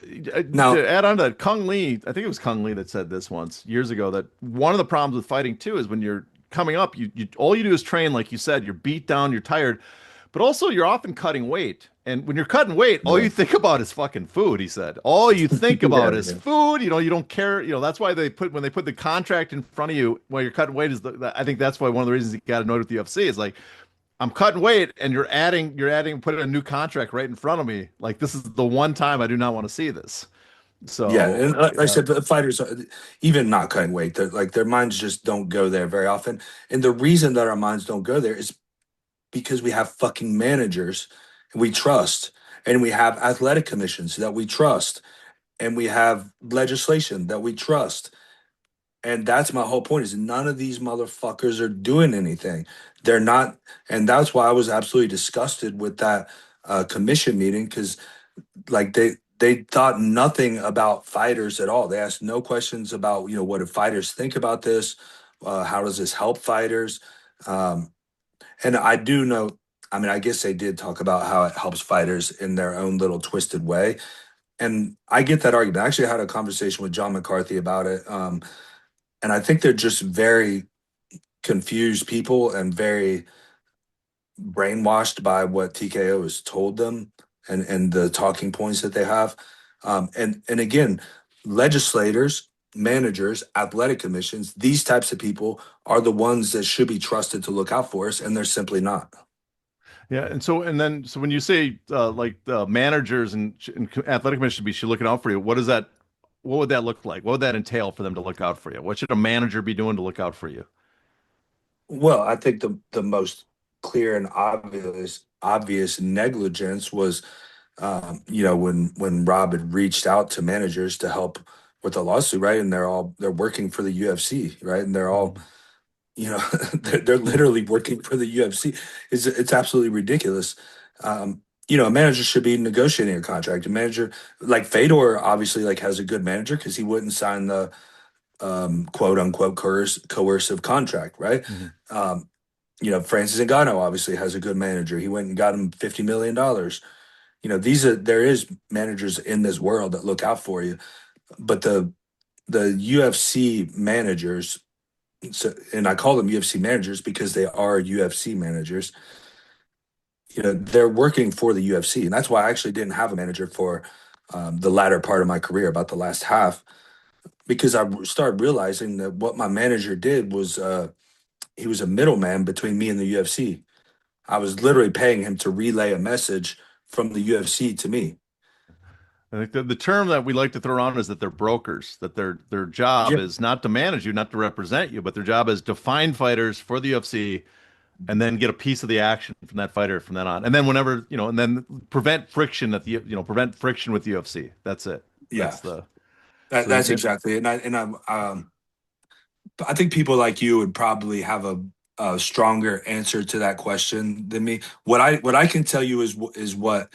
Now, to add on to Kung Lee. I think it was Kung Lee that said this once years ago that one of the problems with fighting too is when you're coming up, you all you do is train, like you said. You're beat down, you're tired, but also you're often cutting weight. And when you're cutting weight, all yeah, you think about is fucking food. He said, all you think yeah, about is food. You don't care. That's why when they put the contract in front of you while you're cutting weight I think that's why one of the reasons he got annoyed with the UFC is like I'm cutting weight and putting a new contract right in front of me. Like this is the one time I do not want to see this. yeah. So, And like I said, the fighters, even not cutting weight, like their minds just don't go there very often. And the reason that our minds don't go there is because we have fucking managers we trust, and we have athletic commissions that we trust, and we have legislation that we trust. And that's my whole point, is none of these motherfuckers are doing anything. They're not. And that's why I was absolutely disgusted with that commission meeting, because like they thought nothing about fighters at all. They asked no questions about, what do fighters think about this? How does this help fighters? Um, and I do know, I mean, I guess they did talk about how it helps fighters in their own little twisted way. And I get that argument. I actually had a conversation with John McCarthy about it. And I think they're just very confused people and very brainwashed by what TKO has told them, and the talking points that they have. And again, legislators, managers, athletic commissions, these types of people are the ones that should be trusted to look out for us, and they're simply not. yeah. So when you say like the managers and athletic commission should be looking out for you, what would that look like? What would that entail for them to look out for you? What should a manager be doing to look out for you? Well, I think the most clear and obvious negligence was, when Rob had reached out to managers to help with the lawsuit, right? And they're working for the UFC, right? And they're all, Mhm. they're literally working for the UFC. It's absolutely ridiculous. A manager should be negotiating a contract. A manager like Fedor obviously like has a good manager, because he wouldn't sign quote unquote coercive contract, right? Mhm. Um, Francis Ngannou obviously has a good manager. He went and got him $50 million. There is managers in this world that look out for you, but the UFC managers, so, and I call them UFC managers because they are UFC managers. They're working for the UFC, and that's why I actually didn't have a manager for the latter part of my career, about the last half, because I started realizing that what my manager did was he was a middleman between me and the UFC. I was literally paying him to relay a message from the UFC to me. I think the term that we like to throw around is that they're brokers, that their job Yeah. is not to manage you, not to represent you, but their job is to find fighters for the UFC and then get a piece of the action from that fighter from then on. And then whenever, and then prevent friction with the UFC. That's it. Yeah, That's the so that's exactly it. I think people like you would probably have a stronger answer to that question than me. What I can tell you is what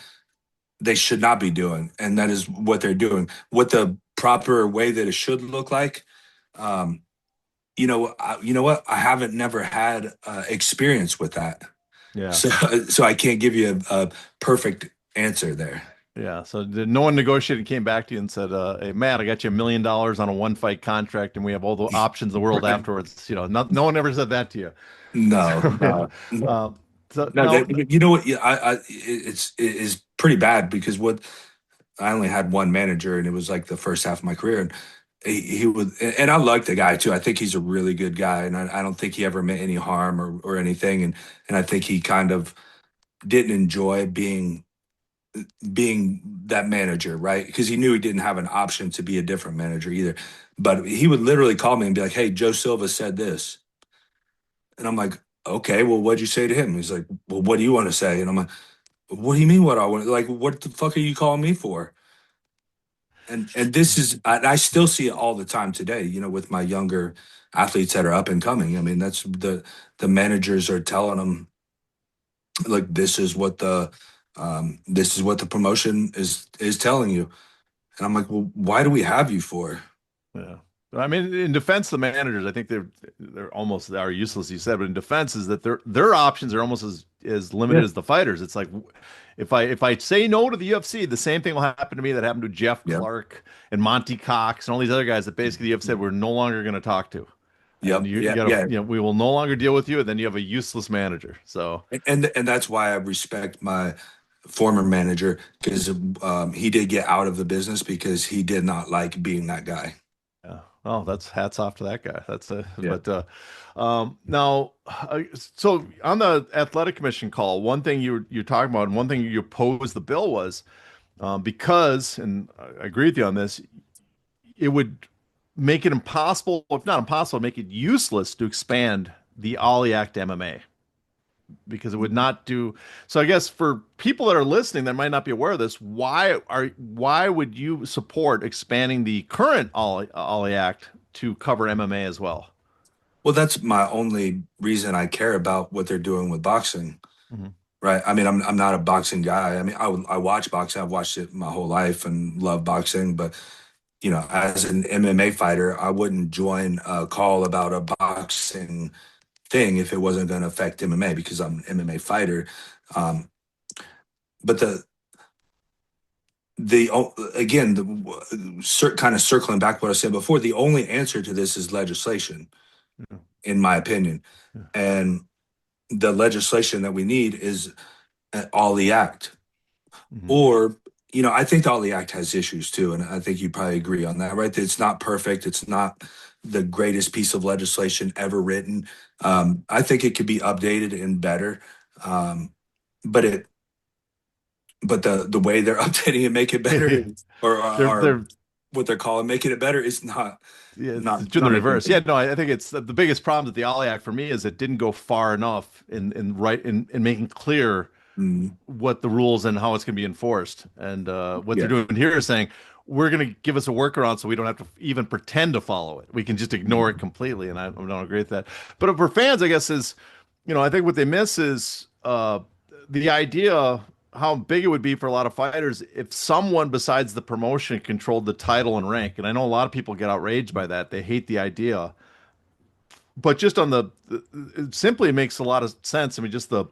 they should not be doing, and that is what they're doing. What the proper way that it should look like. Um, you know what? I haven't never had experience with that, yeah. so so I can't give you a perfect answer there. Yeah. So no one negotiated and came back to you and said, "Hey, Matt, I got you $1 million on a one fight contract, and we have all the options in the world Right. afterwards." No one ever said that to you. No, no, Um, so no. now, You know what? Yeah, it is pretty bad because what I only had one manager, and it was like the first half of my career, and he would, and I like the guy too. I think he's a really good guy, and I don't think he ever meant any harm or anything, and I think he kind of didn't enjoy being that manager, right? Because he knew he didn't have an option to be a different manager either. But he would literally call me and be like, "Hey, Joe Silva said this," and I'm like, "Okay, well, what'd you say to him?" He's like, "Well, what do you want to say?" And I'm like, "What do you mean? What I want? Like, what the fuck are you calling me for?" And this is I still see it all the time today, with my younger athletes that are up and coming. I mean, that's the managers are telling them, like, this is what the promotion is telling you. And I'm like, well, why do we have you for? yeah. I mean, in defense, the managers, I think they're almost are useless. You said, but in defense, is that their options are almost as limited Yeah. as the fighters. It's like if I say no to the UFC, the same thing will happen to me that happened to Jeff Yep. Clark and Monty Cox and all these other guys that basically the UFC said we're no longer going to talk to, and Yep. you Yeah. got to Yeah. we will no longer deal with you, and then you have a useless manager. So And that's why I respect my former manager, because he did get out of the business because he did not like being that guy. yeah. Oh, that's hats off to that guy. That's Yeah. now, so on the athletic commission call, one thing you're talking about, and one thing you opposed the bill was because, and I agree with you on this, it would make it impossible, if not impossible, make it useless to expand the Ollie Act MMA because it would not do. So I guess for people that are listening that might not be aware of this, why would you support expanding the current Ollie Act to cover MMA as well? Well, that's my only reason I care about what they're doing with boxing, Mhm. right? I mean, I'm not a boxing guy. I mean, I watch boxing. I've watched it my whole life and love boxing. But as an MMA fighter, I wouldn't join a call about a boxing thing if it wasn't going to affect MMA because I'm an MMA fighter. Um, but again, kind of circling back what I said before, the only answer to this is legislation, Yeah. in my opinion, Yeah. and the legislation that we need is all the act. Mhm. Or, I think the Ali Act has issues too, and I think you probably agree on that, right? It's not perfect. It's not the greatest piece of legislation ever written. I think it could be updated and better. Um, but the way they're updating it, make it better, or They're what they're calling making it better is not yeah, it's not doing the not making reverse. Yeah, it. no, I think it's the biggest problem that the Ollie Act for me is it didn't go far enough in making clear Mm, what the rules and how it's going to be enforced. And what they're yeah. doing here is saying we're going to give us a workaround so we don't have to even pretend to follow it. We can just ignore it completely. And I don't agree with that. But for fans, I guess I think what they miss is the idea. how big it would be for a lot of fighters if someone besides the promotion controlled the title and rank. And I know a lot of people get outraged by that. They hate the idea. But just on it simply makes a lot of sense. I mean, just the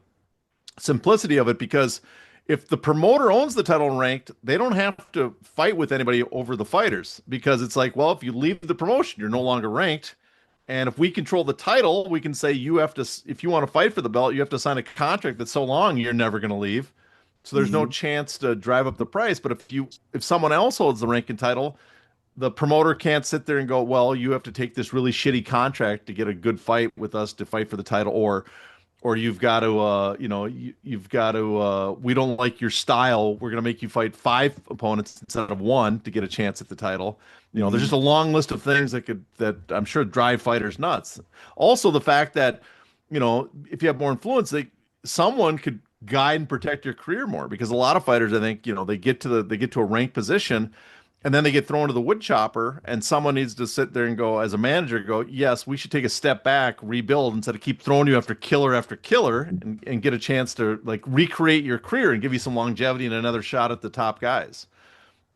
simplicity of it, because if the promoter owns the title and ranked, they don't have to fight with anybody over the fighters, because it's like, well, if you leave the promotion, you're no longer ranked. And if we control the title, we can say you have to, if you want to fight for the belt, you have to sign a contract that's so long you're never going to leave. So there's no Mhm. chance to drive up the price. But if someone else holds the rank and title, the promoter can't sit there and go, well, you have to take this really shitty contract to get a good fight with us to fight for the title, or you've got to you've got to we don't like your style, we're going to make you fight five opponents instead of one to get a chance at the title. There's just Mhm. a long list of things that I'm sure drive fighters nuts. Also, the fact that if you have more influence, someone could guide and protect your career more, because a lot of fighters, I think, they get to a ranked position and then they get thrown to the wood chopper, and someone needs to sit there and go, as a manager, go, yes, we should take a step back, rebuild, instead of keep throwing you after killer, and get a chance to like recreate your career and give you some longevity and another shot at the top guys.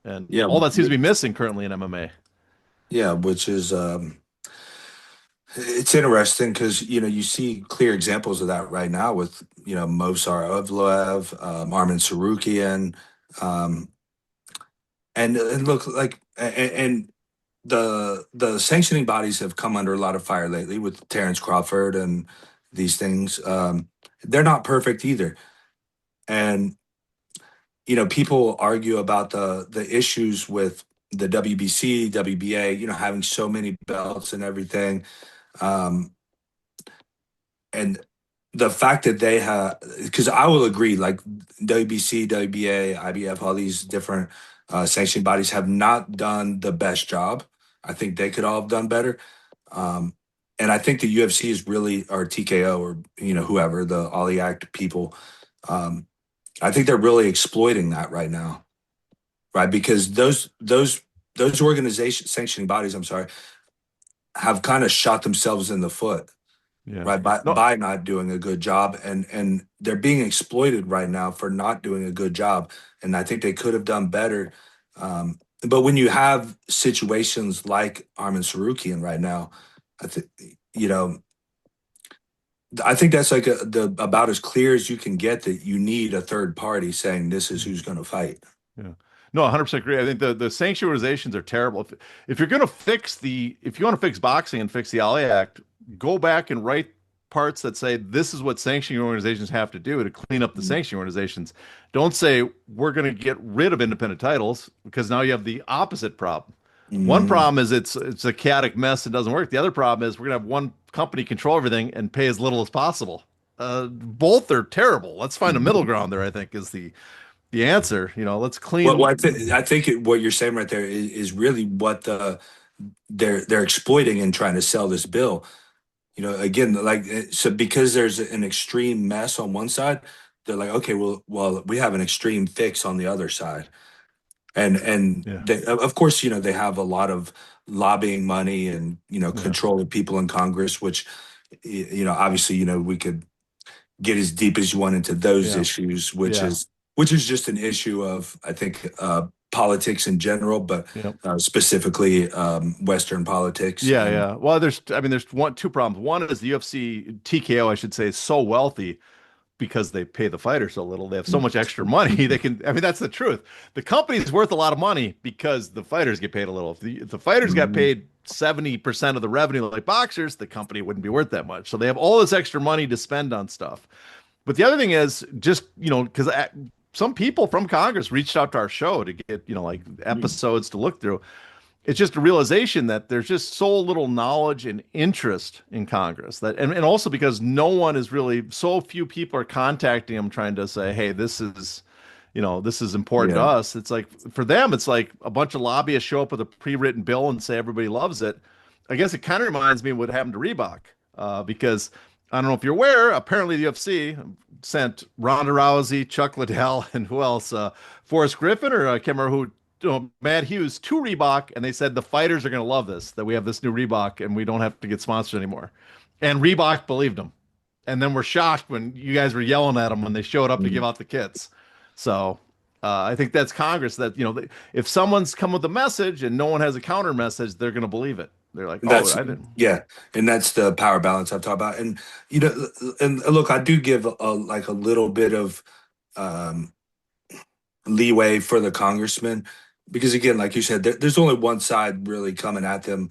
And Yeah, all that seems to be missing currently in MMA. yeah, which is it's interesting because you see clear examples of that right now with Movsar Evloev, Armin Sarukian, um, and look like and the sanctioning bodies have come under a lot of fire lately with Terrence Crawford and these things. They're not perfect either, and people argue about the issues with the WBC, WBA, having so many belts and everything. Um, and the fact that they have, because I will agree, like WBC, WBA, IBF, all these different sanctioning bodies have not done the best job. I think they could all have done better. Um, and I think the UFC is really, or TKO, or whoever, the Ollie Act people. Um, I think they're really exploiting that right now, right? Because those organizations, sanctioning bodies, I'm sorry, have kind of shot themselves in the foot, Yeah. right, by No. not doing a good job, and they're being exploited right now for not doing a good job, and I think they could have done better. But when you have situations like Armin Sarukian right now, I think you know I think that's like the about as clear as you can get, that you need a third party saying this is who's going to fight. Yeah. No, 100% agree. I think the sanction organizations are terrible. If you're going to if you want to fix boxing and fix the Ali Act, go back and write parts that say this is what sanctioning organizations have to do to clean up the sanctioning organizations. Don't say we're going to get rid of independent titles, because now you have the opposite problem. One Mm-hmm. problem is it's a chaotic mess and doesn't work. The other problem is we're going to have one company control everything and pay as little as possible. Both are terrible. Let's find a middle ground there, I think, is the answer. Let's Well, clean. what you're saying right there is really what they're exploiting and trying to sell this bill. Again, like, so because there's an extreme mess on one side, they're like, okay, well, we have an extreme fix on the other side, and Yeah, of course, they have a lot of lobbying money and yeah, control of people in Congress, which obviously we could get as deep as you want into those yeah, issues, yeah, which is just an issue of, I think, politics in general, but yeah, specifically Western politics. yeah, And yeah. Well, there's two problems. One is the UFC TKO, I should say, is so wealthy because they pay the fighter so little. They have so much extra money. They can. I mean, that's the truth. The company's worth a lot of money because the fighters get paid a little. If the fighters got paid 70% of the revenue like boxers, the company wouldn't be worth that much. So they have all this extra money to spend on stuff. But the other thing is just, because some people from Congress reached out to our show to get, like episodes to look through. It's just a realization that there's just so little knowledge and interest in Congress, and also because no one is really, so few people are contacting them trying to say, hey, this is important to yeah, us. It's like, for them, it's like a bunch of lobbyists show up with a pre-written bill and say everybody loves it. I guess it kind of reminds me of what happened to Reebok, because I don't know if you're aware, apparently the UFC sent Ronda Rousey, Chuck Liddell, and who else? Forrest Griffin, or I can't remember who, Matt Hughes, to Reebok, and they said the fighters are going to love this, that we have this new Reebok and we don't have to get sponsored anymore. And Reebok believed them. And then we're shocked when you guys were yelling at them when they showed up to give out the kits. So I think that's Congress that, if someone's come with a message and no one has a counter message, they're going to believe it. They're like, oh, That's I didn't. yeah, and that's the power balance I've talked about. And you know, and look, I do give like a little bit of um, leeway for the congressman because again, like you said, there's only one side really coming at them,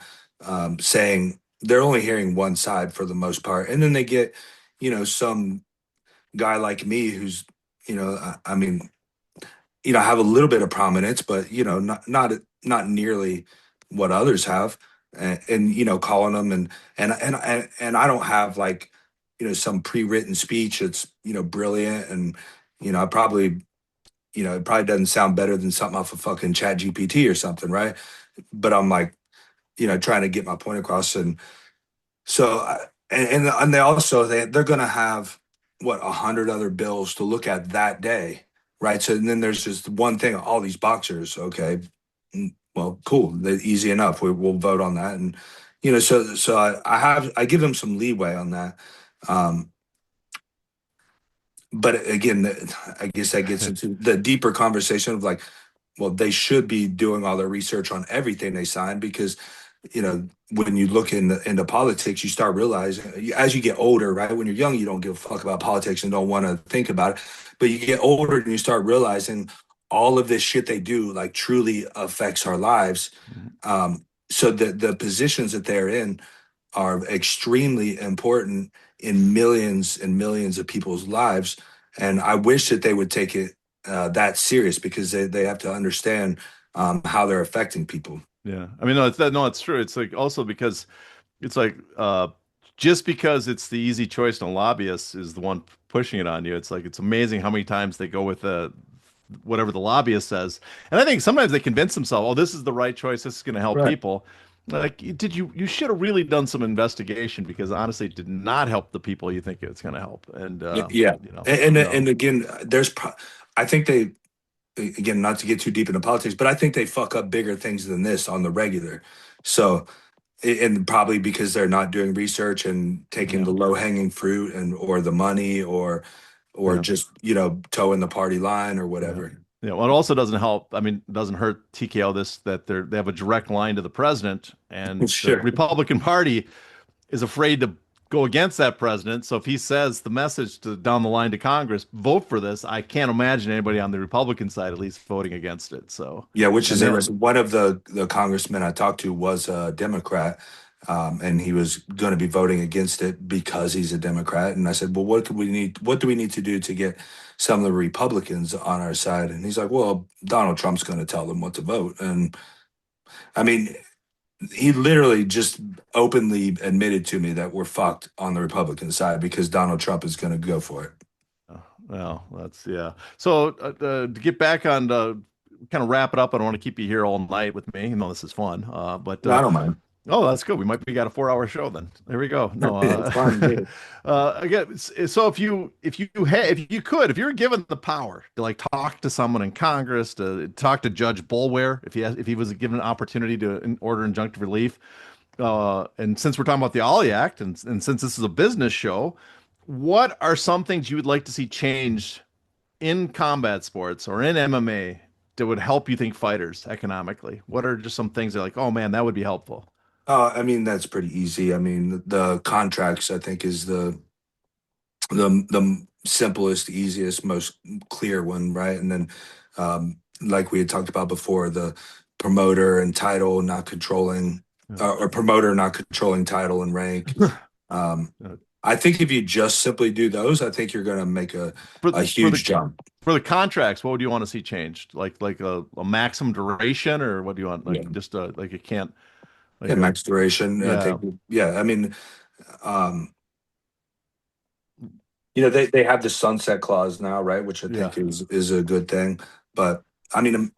saying they're only hearing one side for the most part, and then they get, some guy like me who's, I mean, I have a little bit of prominence, but not nearly what others have, and calling them and I don't have like some pre-written speech that's brilliant, and I probably it probably doesn't sound better than something off of fucking Chat GPT or something, right? But I'm like trying to get my point across, and so and they also they're gonna have what 100 other bills to look at that day, right? So and then there's just one thing, all these boxers, okay, well, cool, easy enough. We'll vote on that, and so I give them some leeway on that. Um, but again, I guess that gets into the deeper conversation of like, well, they should be doing all their research on everything they sign because, when you look into politics, you start realizing as you get older, right? When you're young, you don't give a fuck about politics and don't want to think about it. But you get older and you start realizing all of this shit they do like truly affects our lives. So the positions that they're in are extremely important in millions and millions of people's lives. And I wish that they would take it that serious because they have to understand how they're affecting people. Yeah. I mean, no, it's true. It's like also because it's like just because it's the easy choice and a lobbyist is the one pushing it on you. It's like it's amazing how many times they go with whatever the lobbyist says. And I think sometimes they convince themselves, oh, this is the right choice. This is going to help Right. people. Like, you should have really done some investigation because honestly, it did not help the people you think it's going to help. And, Yeah. And no. and again, I think they again, not to get too deep into politics, but I think they fuck up bigger things than this on the regular. So and probably because they're not doing research and taking Yeah. the low hanging fruit and or the money or Yeah. just towing the party line or Yeah. whatever. Yeah. Well, it also doesn't help. I mean, it doesn't hurt TKO this that they have a direct line to the president, and the Sure. Republican Party is afraid to go against that president. So if he says the message to down the line to Congress, vote for this, I can't imagine anybody on the Republican side at least voting against it. So, Yeah, which and is then interesting. One of the congressmen I talked to was a Democrat, and he was going to be voting against it because he's a Democrat. And I said, "Well, what could we need? What do we need to do to get some of the Republicans on our side?" And he's like, "Well, Donald Trump's going to tell them what to vote." And I mean, he literally just openly admitted to me that we're fucked on the Republican side because Donald Trump is going to go for it. well, that's yeah. So to get back on kind of wrap it up, I don't want to keep you here all night with me. You know, this is fun. But No, I don't mind. oh, that's good. We got a 4 hour show then. There we go. No, It's fine. Dude. again, so if you were given the power to like talk to someone in Congress, to talk to Judge Boulware, if he was given an opportunity to order injunctive relief, and since we're talking about the Ollie Act, and since this is a business show, what are some things you would like to see changed in combat sports or in MMA that would help you think fighters economically? What are just some things that are like, oh man, that would be helpful? I mean, that's pretty easy. I mean, the contracts, I think, is the simplest, easiest, most clear one, right? And then, like we had talked about before, the promoter and title not controlling, Yeah. or promoter not controlling title and rank. Um, Uh, I think if you just simply do those, I think you're going to make for a for the huge jump. for the contracts, what would you want to see changed? Like a maximum duration, or what do you want? Yeah, Like just like it can't yeah, like a max duration. I yeah think, yeah. I mean, um, they have the sunset clause now, right? Which I yeah think is a good thing. But I mean,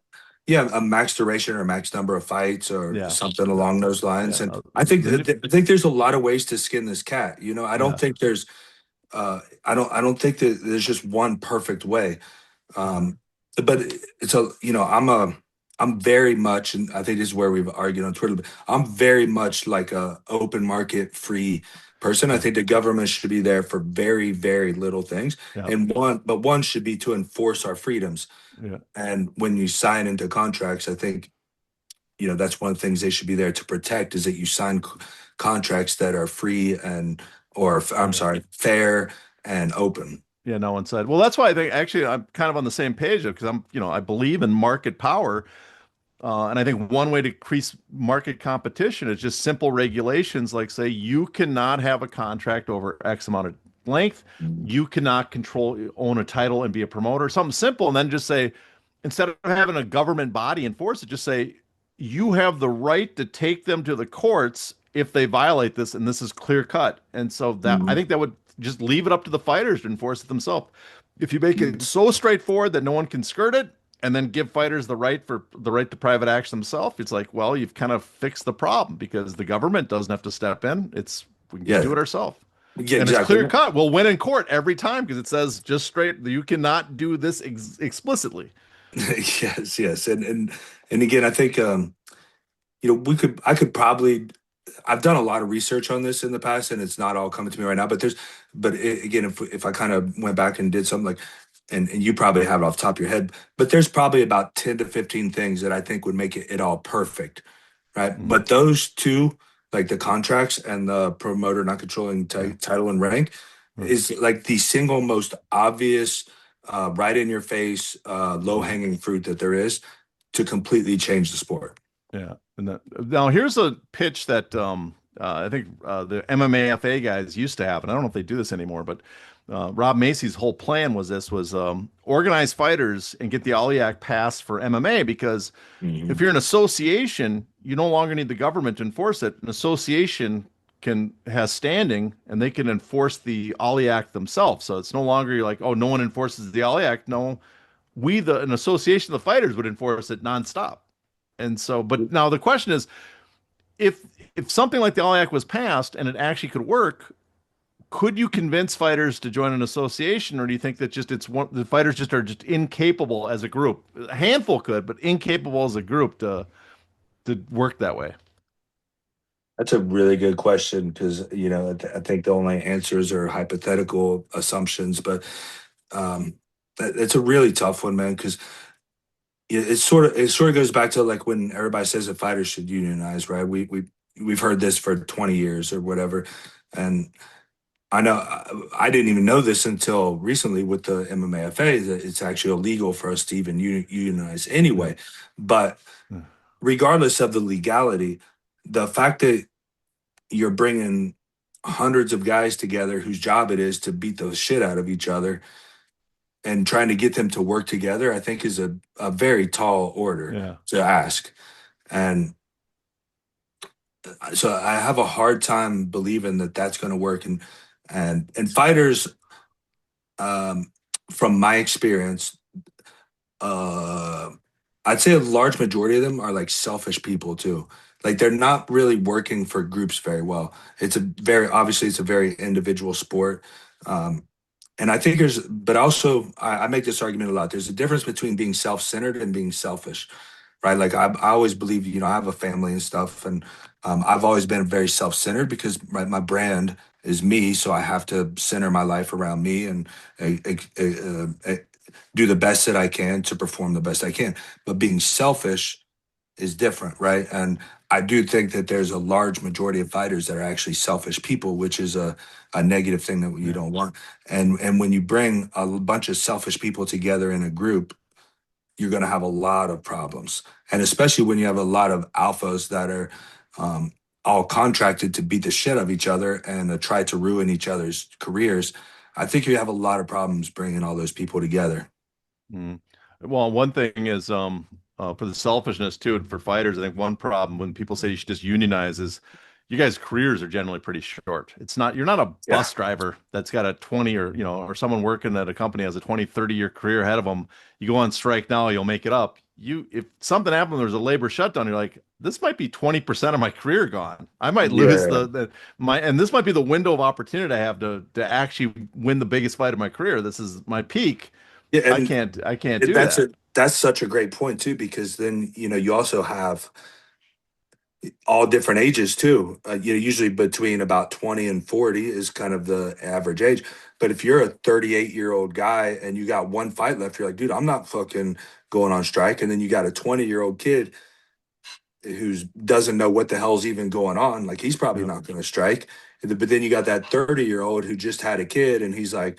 yeah, a max duration or max number of fights or yeah something yeah along those lines. yeah And I think the new, I think there's a lot of ways to skin this cat. I don't yeah. think there's I don't think that there's just one perfect way. Um, but it's I'm very much, and I think this is where we've argued on Twitter. But I'm very much like a open market free person. I Yeah. think the government should be there for very, very little things. Yeah. And one should be to enforce our freedoms. Yeah. And when you sign into contracts, I think, that's one of the things they should be there to protect is that you sign contracts that are free or I'm Yeah. sorry, fair and open. Yeah, no one said. Well, that's why I think actually I'm kind of on the same page because I believe in market power. And I think one way to increase market competition is just simple regulations like say you cannot have a contract over X amount of length. You cannot own a title and be a promoter, something simple. And then just say, instead of having a government body enforce it, just say you have the right to take them to the courts if they violate this, and this is clear cut. And so that I Mhm. think that would just leave it up to the fighters to enforce it themselves. If you make it so straightforward that no one can skirt it, and then give fighters the right to private action themselves, it's like, well, you've kind of fixed the problem because the government doesn't have to step in. We can just do Yeah, it ourselves. yeah, And it's exactly. clear cut. We'll win in court every time because it says just straight, you cannot do this explicitly. Yes, yes. And again, I think I could probably I've done a lot of research on this in the past and it's not all coming to me right now, again, if I kind of went back and did something like and you probably have it off the top of your head, but there's probably about 10 to 15 things that I think would make it all perfect, right? Mhm. But those two, like the contracts and the promoter not controlling Yeah. title and rank, Right. is like the single most obvious, right in your face, low Mhm. hanging fruit that there is to completely change the sport. Yeah. Now here's a pitch that I think the MMAFA guys used to have, and I don't know if they do this anymore, but Rob Macy's whole plan was organize fighters and get the Ali Act passed for MMA because if Mhm. you're an association, you no longer need the government to enforce it. An association has standing and they can enforce the Ali Act themselves. So it's no longer you're like, oh, no one enforces the Ali Act. No, an association of the fighters would enforce it nonstop. And so, but now the question is, if if something like the Ali Act was passed and it actually could work, could you convince fighters to join an association, or do you think that just the fighters just are just incapable as a group? A handful could, but incapable as a group to work that way. That's a really good question because I think the only answers are hypothetical assumptions, but it's a really tough one, man. Because it sort of goes back to like when everybody says that fighters should unionize, right? We've heard this for 20 years or whatever, and I know I didn't even know this until recently with the MMAFA that it's actually illegal for us to even unionize Yeah. anyway. But Yeah. regardless of the legality, the fact that you're bringing hundreds of guys together whose job it is to beat the shit out of each other and trying to get them to work together, I think is a very tall order Yeah. to ask. And so I have a hard time believing that that's going to work. And fighters, um, from my experience, uh, I'd say a large majority of them are like selfish people too. Like they're not really working for groups very well. It's a very individual sport. Um, and I think but also I make this argument a lot. There's a difference between being self-centered and being selfish, right? Like I always believe, I have a family and stuff, and I've always been very self-centered because my brand is me, so I have to center my life around me and do the best that I can to perform the best I can. But being selfish is different, right? And I do think that there's a large majority of fighters that are actually selfish people, which is a negative thing that you Yeah. don't want. And when you bring a bunch of selfish people together in a group, you're going to have a lot of problems. And especially when you have a lot of alphas that are all contracted to beat the shit out of each other and try to ruin each other's careers, I think you have a lot of problems bringing all those people together. Mm. Well, one thing is for the selfishness too, and for fighters, I think one problem when people say you should just unionize is you guys' careers are generally pretty short. You're not a Yeah. bus driver that's got a 20 or someone working at a company has a 20, 30-year career ahead of them. You go on strike now, you'll make it up. If something happened, there's a labor shutdown, you're like, this might be 20% of my career gone. I might lose Yeah. and this might be the window of opportunity I have to actually win the biggest fight of my career. This is my peak. Yeah. I And can't I can't do that's that. that's such a great point too, because then, you also have all different ages too. Usually between about 20 and 40 is kind of the average age. But if you're a 38-year-old guy and you got one fight left, you're like, dude, I'm not fucking going on strike. And then you got a 20-year-old kid who doesn't know what the hell's even going on. Like he's probably Yeah. not going to strike. But then you got that 30-year-old who just had a kid and he's like,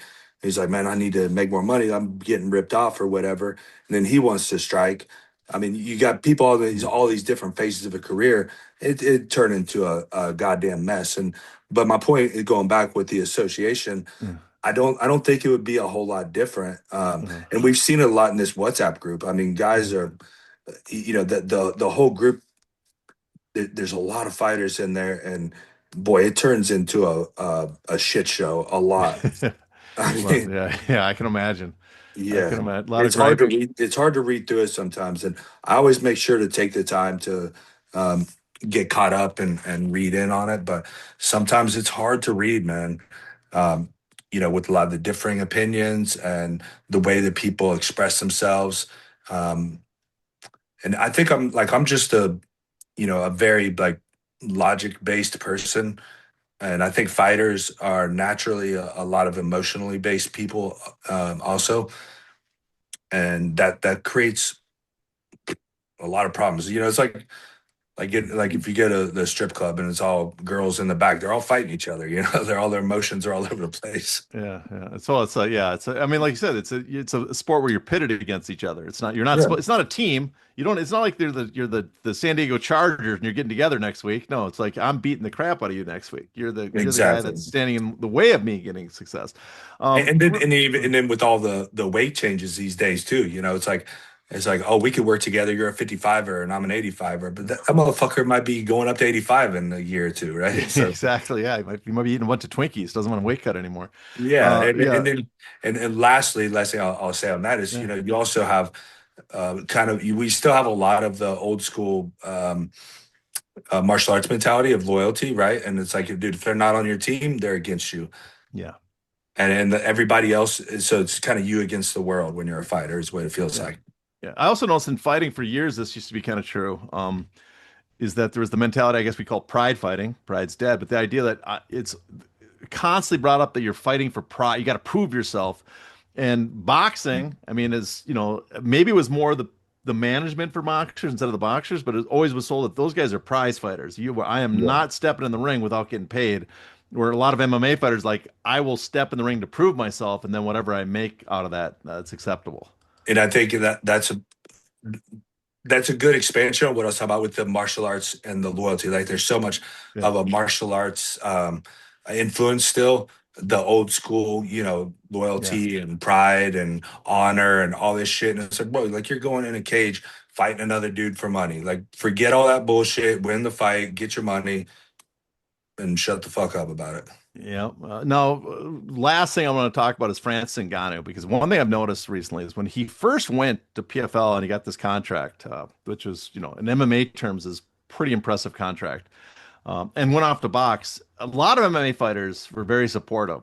man, I need to make more money. I'm getting ripped off or whatever. And then he wants to strike. I mean, you got people all these different phases of a career. It turned into a goddamn mess. And but my point is going back with the association, Yeah. I don't think it would be a whole lot different. Yeah. And we've seen it a lot in this WhatsApp group. I mean, guys are, the whole group, there's a lot of fighters in there, and boy, it turns into a shit show a lot. I Well, mean, yeah, yeah, I can imagine. I can yeah, imagine. A lot of it's hard gripe. to read. It's hard to read through it sometimes, and I always make sure to take the time to um, get caught up and read in on it. But sometimes it's hard to read, man. Um, with a lot of the differing opinions and the way that people express themselves. Um, and I think I'm just a very like logic based person. And I think fighters are naturally a lot of emotionally based people, also, and that creates a lot of problems. It's like if you go to the strip club and it's all girls in the back, they're all fighting each other. Their emotions are all over the place. Yeah, yeah. So it's yeah, I mean, like you said, it's a sport where you're pitted against each other. Yeah, It's not a team. You don't. It's not like you're the San Diego Chargers and you're getting together next week. No, it's like I'm beating the crap out of you next week. You're the guy exactly. that's standing in the way of me getting success. And, Um, and then r- and even and then with all the weight changes these days too, it's like, oh, we could work together. You're a 55er and I'm an 85er, but that motherfucker might be going up to 85 in a year or two, right? So exactly. Yeah, you might be eating a bunch of Twinkies. Doesn't want to weight cut anymore. yeah, and Yeah, and then and lastly, last thing I'll say on that is, yeah, you also have we still have a lot of the old school martial arts mentality of loyalty, right? And it's like, dude, if they're not on your team, they're against you, yeah, and everybody else. So it's kind of you against the world when you're a fighter, is what it feels yeah, like. yeah. I also noticed in fighting for years, this used to be kind of true. Is that there was the mentality, I guess we call pride fighting. Pride's dead, but the idea that it's constantly brought up that you're fighting for pride. You got to prove yourself. And boxing, I mean, is maybe it was more the management for boxers instead of the boxers, but it always was sold that those guys are prize fighters. I am Yeah. not stepping in the ring without getting paid. Where a lot of MMA fighters like I will step in the ring to prove myself, and then whatever I make out of that, that's acceptable. And I think that's a good expansion of what I was talking about with the martial arts and the loyalty. Like there's so much Yeah, of a martial arts influence still. The old school, yeah. loyalty and pride and honor and all this shit. And it's like, bro, like you're going in a cage fighting another dude for money. Like forget all that bullshit, win the fight, get your money, and shut the fuck up about it. Yeah. Now, last thing I want to talk about is Francis Ngannou because one thing I've noticed recently is when he first went to PFL and he got this contract, which was, in MMA terms, is pretty impressive contract, and went off to box. A lot of MMA fighters were very supportive.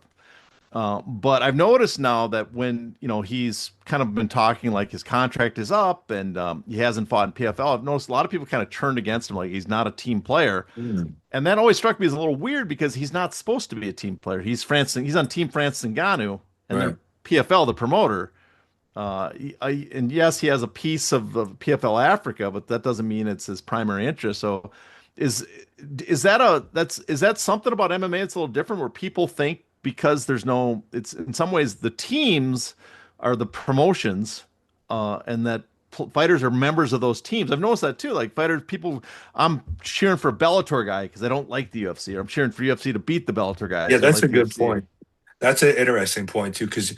But I've noticed now that when he's kind of been talking like his contract is up and he hasn't fought in PFL, I've noticed a lot of people kind of turned against him, like he's not a team player. Mm. And that always struck me as a little weird because he's not supposed to be a team player. He's on Team Francis Ngannou, and Right. they're PFL, the promoter. And yes, he has a piece of PFL Africa, but that doesn't mean it's his primary interest. So, is is that something about MMA? It's a little different where people think because there's no, it's in some ways the teams are the promotions, and that fighters are members of those teams. I've noticed that too. Like fighters, people, I'm cheering for a Bellator guy because I don't like the UFC, or I'm cheering for UFC to beat the Bellator guys Yeah, who don't that's like a the good UFC. point. That's an interesting point too, because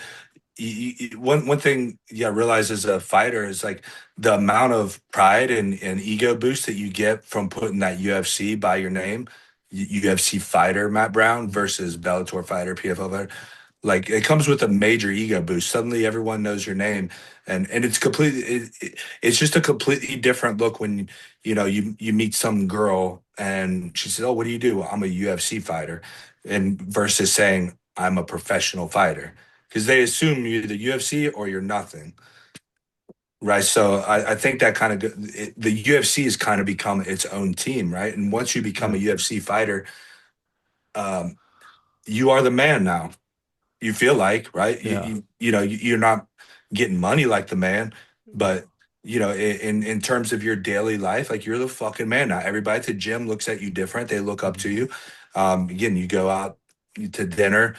one thing you realize as a fighter is like the amount of pride and ego boost that you get from putting that UFC by your name, UFC fighter Matt Brown versus Bellator fighter PFL fighter. Like it comes with a major ego boost. Suddenly everyone knows your name, and it's completely it's just a completely different look when you meet some girl and she says, "Oh, what do you do?" "I'm a UFC fighter," and versus saying, "I'm a professional fighter," because they assume you're the UFC or you're nothing. right? So I think that kind of the UFC has kind of become its own team, right? And once you become Yeah, a UFC fighter, um, you are the man now. You feel like, right? yeah, You're not getting money like the man, yeah. but in terms of your daily life, like you're the fucking man now. Everybody at the gym looks at you different. They look up to Mhm. you. Again, you go out to dinner,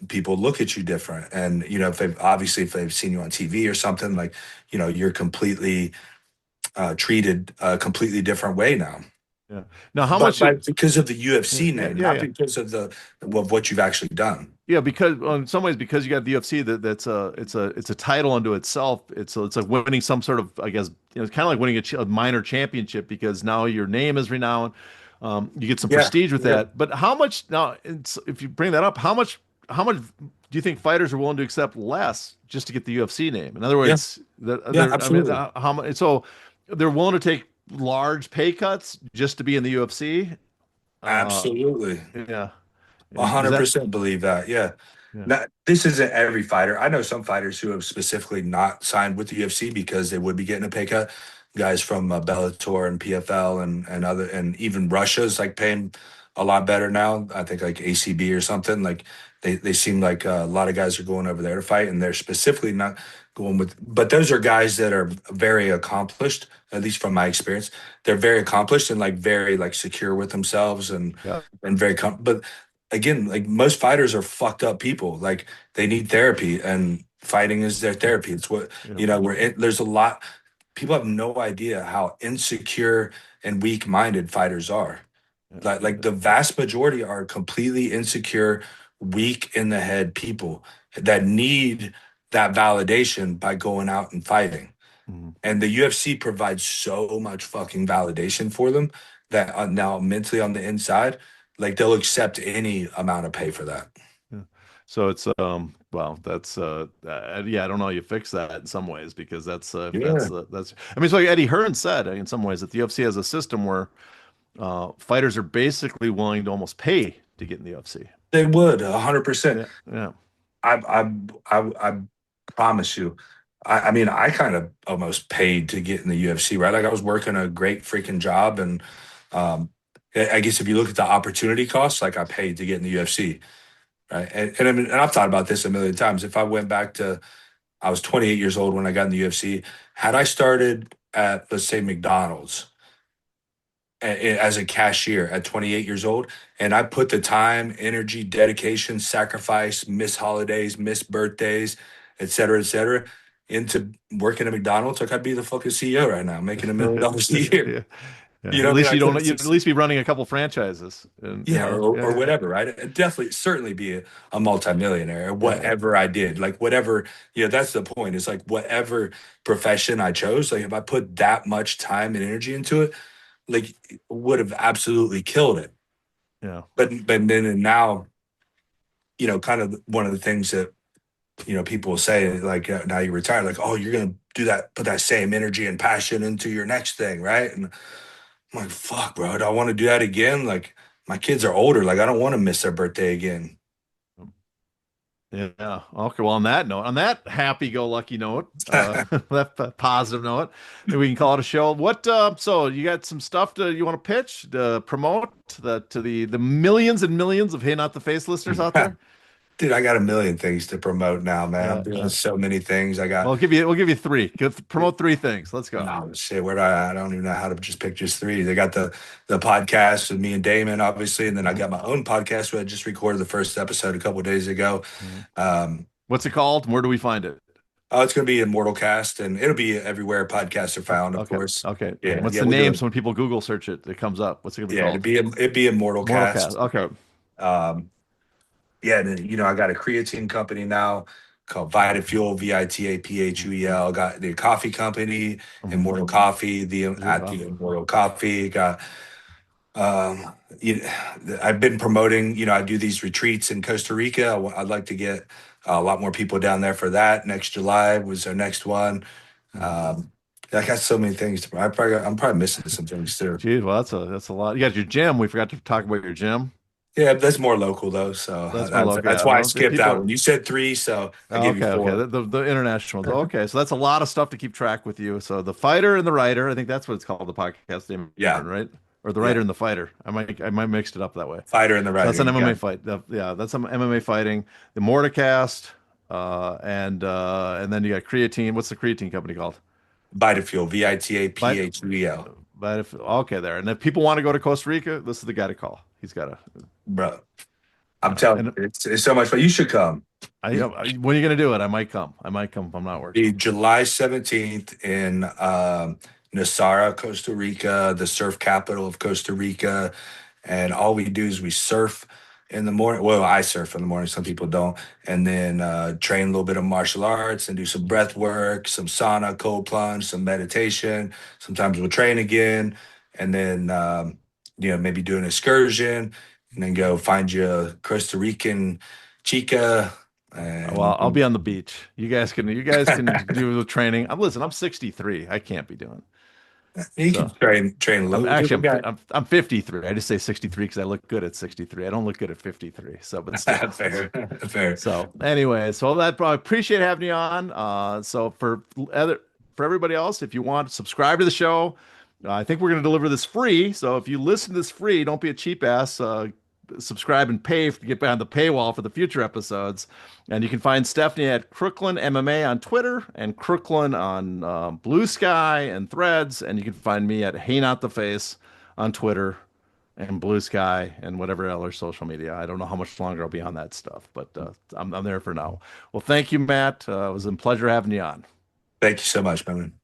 people look at you different. And, if they've seen you on TV or something, like, you're completely treated a completely different way now. Yeah. Now, how But much of because of the yeah, UFC yeah, name, yeah, not yeah. because of what you've actually done. Yeah, because well, in some ways, because you got the UFC, that's a title unto itself. It's like winning some sort of, I guess, it's kind of like winning a minor championship because now your name is renowned. You get some Yeah. prestige with Yeah. that. But how much now? If you bring that up, how much do you think fighters are willing to accept less just to get the UFC name? In other Yeah. words, Yeah, I mean, absolutely. how much? So they're willing to take large pay cuts just to be in the UFC. Uh, Absolutely. yeah, A is hundred that? percent believe that. Yeah. Yeah. Now, this isn't every fighter. I know some fighters who have specifically not signed with the UFC because they would be getting a pay cut. Guys from Bellator and PFL and even Russia's like paying a lot better now. I think like ACB or something. Like they seem like a lot of guys are going over there to fight, and they're specifically not going with. But those are guys that are very accomplished, at least from my experience. They're very accomplished and like very like secure with themselves Yeah. and but again, like most fighters are fucked up people. Like they need therapy, and fighting is their therapy. It's what Yeah. there's a lot. People have no idea how insecure and weak-minded fighters are. Like Yeah. the vast majority are completely insecure, weak in the head people that need that validation by going out and fighting. Mhm. And the UFC provides so much fucking validation for them that now mentally on the inside, like they'll accept any amount of pay for that. Yeah. So it's well that's yeah, I don't know how you fix that in some ways because Yeah, that's I mean it's like Eddie Hearn said in some ways that the UFC has a system where fighters are basically willing to almost pay to get in the UFC. they would 100%. Yeah, yeah. I promise you. I mean, I kind of almost paid to get in the UFC, right? Like I was working a great freaking job, and um, I guess if you look at the opportunity cost, like I paid to get in the UFC, right? And I mean, and I've thought about this a million times. If I went back to, I was 28 years old when I got in the UFC. Had I started at, let's say, McDonald's as a cashier at 28 years old, and I put the time, energy, dedication, sacrifice, miss holidays, miss birthdays, et cetera, into working at McDonald's, like I'd be the fucking CEO right now, making $1 million a year. Yeah. Yeah. You At know what I least mean? I you don't couldn't you'd at least be running a couple franchises and yeah, or yeah, whatever, right? It'd definitely, certainly be a multimillionaire, or yeah, whatever I did, like whatever, that's the point. It's like whatever profession I chose, like if I put that much time and energy into it, like would have absolutely killed it. yeah, But then and now, kind of one of the things that, people will say, like now you're retired, like, oh, you're gonna do that, put that same energy and passion into your next thing, right? And I'm like, fuck, bro, do I want to do that again? Like my kids are older, like I don't want to miss their birthday again. yeah. Yeah. Okay. Well, on that happy-go-lucky note, that positive note, maybe we can call it a show. So you got some stuff you want to pitch to promote to the millions and millions of Hey Not the Face listeners out there? Dude, I got a million things to promote now, man. I'm Yeah. doing so many things. I got Well, we'll give you three. Promote three things. Let's go. no shit. Where do I don't even know how to just pick just three. They got the podcast with me and Damon, obviously, and then I Mhm. got my own podcast where I just recorded the first episode a couple of days ago. Mhm. Um, What's it called? Where do we find it? oh, it's going to be Immortal Cast, and it'll be everywhere podcasts are found, of Okay. course. Okay. And Yeah, what's yeah, the we're name? So doing. when people Google search it, it comes up. What's it gonna be Yeah, called? it'd be Immortal Mortal Cast. Cast. Okay. Um, yeah, and then, I got a creatine company now called VitaFuel, VITAPHUEL. Got the coffee company, Mhm. Immortal Coffee, the Zero at the coffee. Immortal Coffee. Got um, you I've been promoting. I do these retreats in Costa Rica. I'd like to get a lot more people down there for that. Next July was our next one. Mhm. Um, I got so many things I'm probably missing some things too. Geez, well, that's a lot. You got your gym. We forgot to talk about your gym. Yeah, that's more local though. So That's more local. that's Yeah, why I well, skipped that people. one. You said three, so I Oh, gave you okay, okay. four. The international ones. Okay, so that's a lot of stuff to keep track with you. So the fighter and the writer, I think that's what it's called, the podcast name, Yeah, right? Or the yeah. writer and the fighter. I might mixed it up that way. Fighter and the So that's writer. an You got MMA it. fight. Yeah, that's some MMA fighting. The Morticast, and then you got creatine. What's the creatine company called? Vitafuel, But VITAPHUEL. but if okay there, and if people want to go to Costa Rica, this is the guy to call. He's got a Bro, I'm telling and you, it's so much fun. You should come. when are you gonna do it? I might come. I might come if I'm not working. Be July 17th in Nosara, Costa Rica, the surf capital of Costa Rica. And all we do is we surf in the morning. Well, I surf in the morning, some people don't. And then train a little bit of martial arts and do some breath work, some sauna, cold plunge, some meditation. Sometimes we'll train again. And then, maybe do an excursion and then go find you a Costa Rican chica. Well, I'll And be on the beach. You guys can do the training. Listen, I'm 63. I can't be doing. you can So train a I'm little. actually We got I'm 53. I just say 63 because I look good at 63. I don't look good at 53. So, but still. fair, fair. So anyway, so that I appreciate having you on. So for everybody else, if you want to subscribe to the show, I think we're going to deliver this free. So if you listen to this free, don't be a cheap ass. Subscribe and pay to get behind the paywall for the future episodes. And you can find Stephanie at Crooklyn MMA on Twitter and Crooklyn on Blue Sky and Threads. And you can find me at Hey Not the Face on Twitter and Blue Sky and whatever other social media. I don't know how much longer I'll be on that stuff, but I'm there for now. Well, thank you, Matt. It was a pleasure having you on. Thank you so much, man.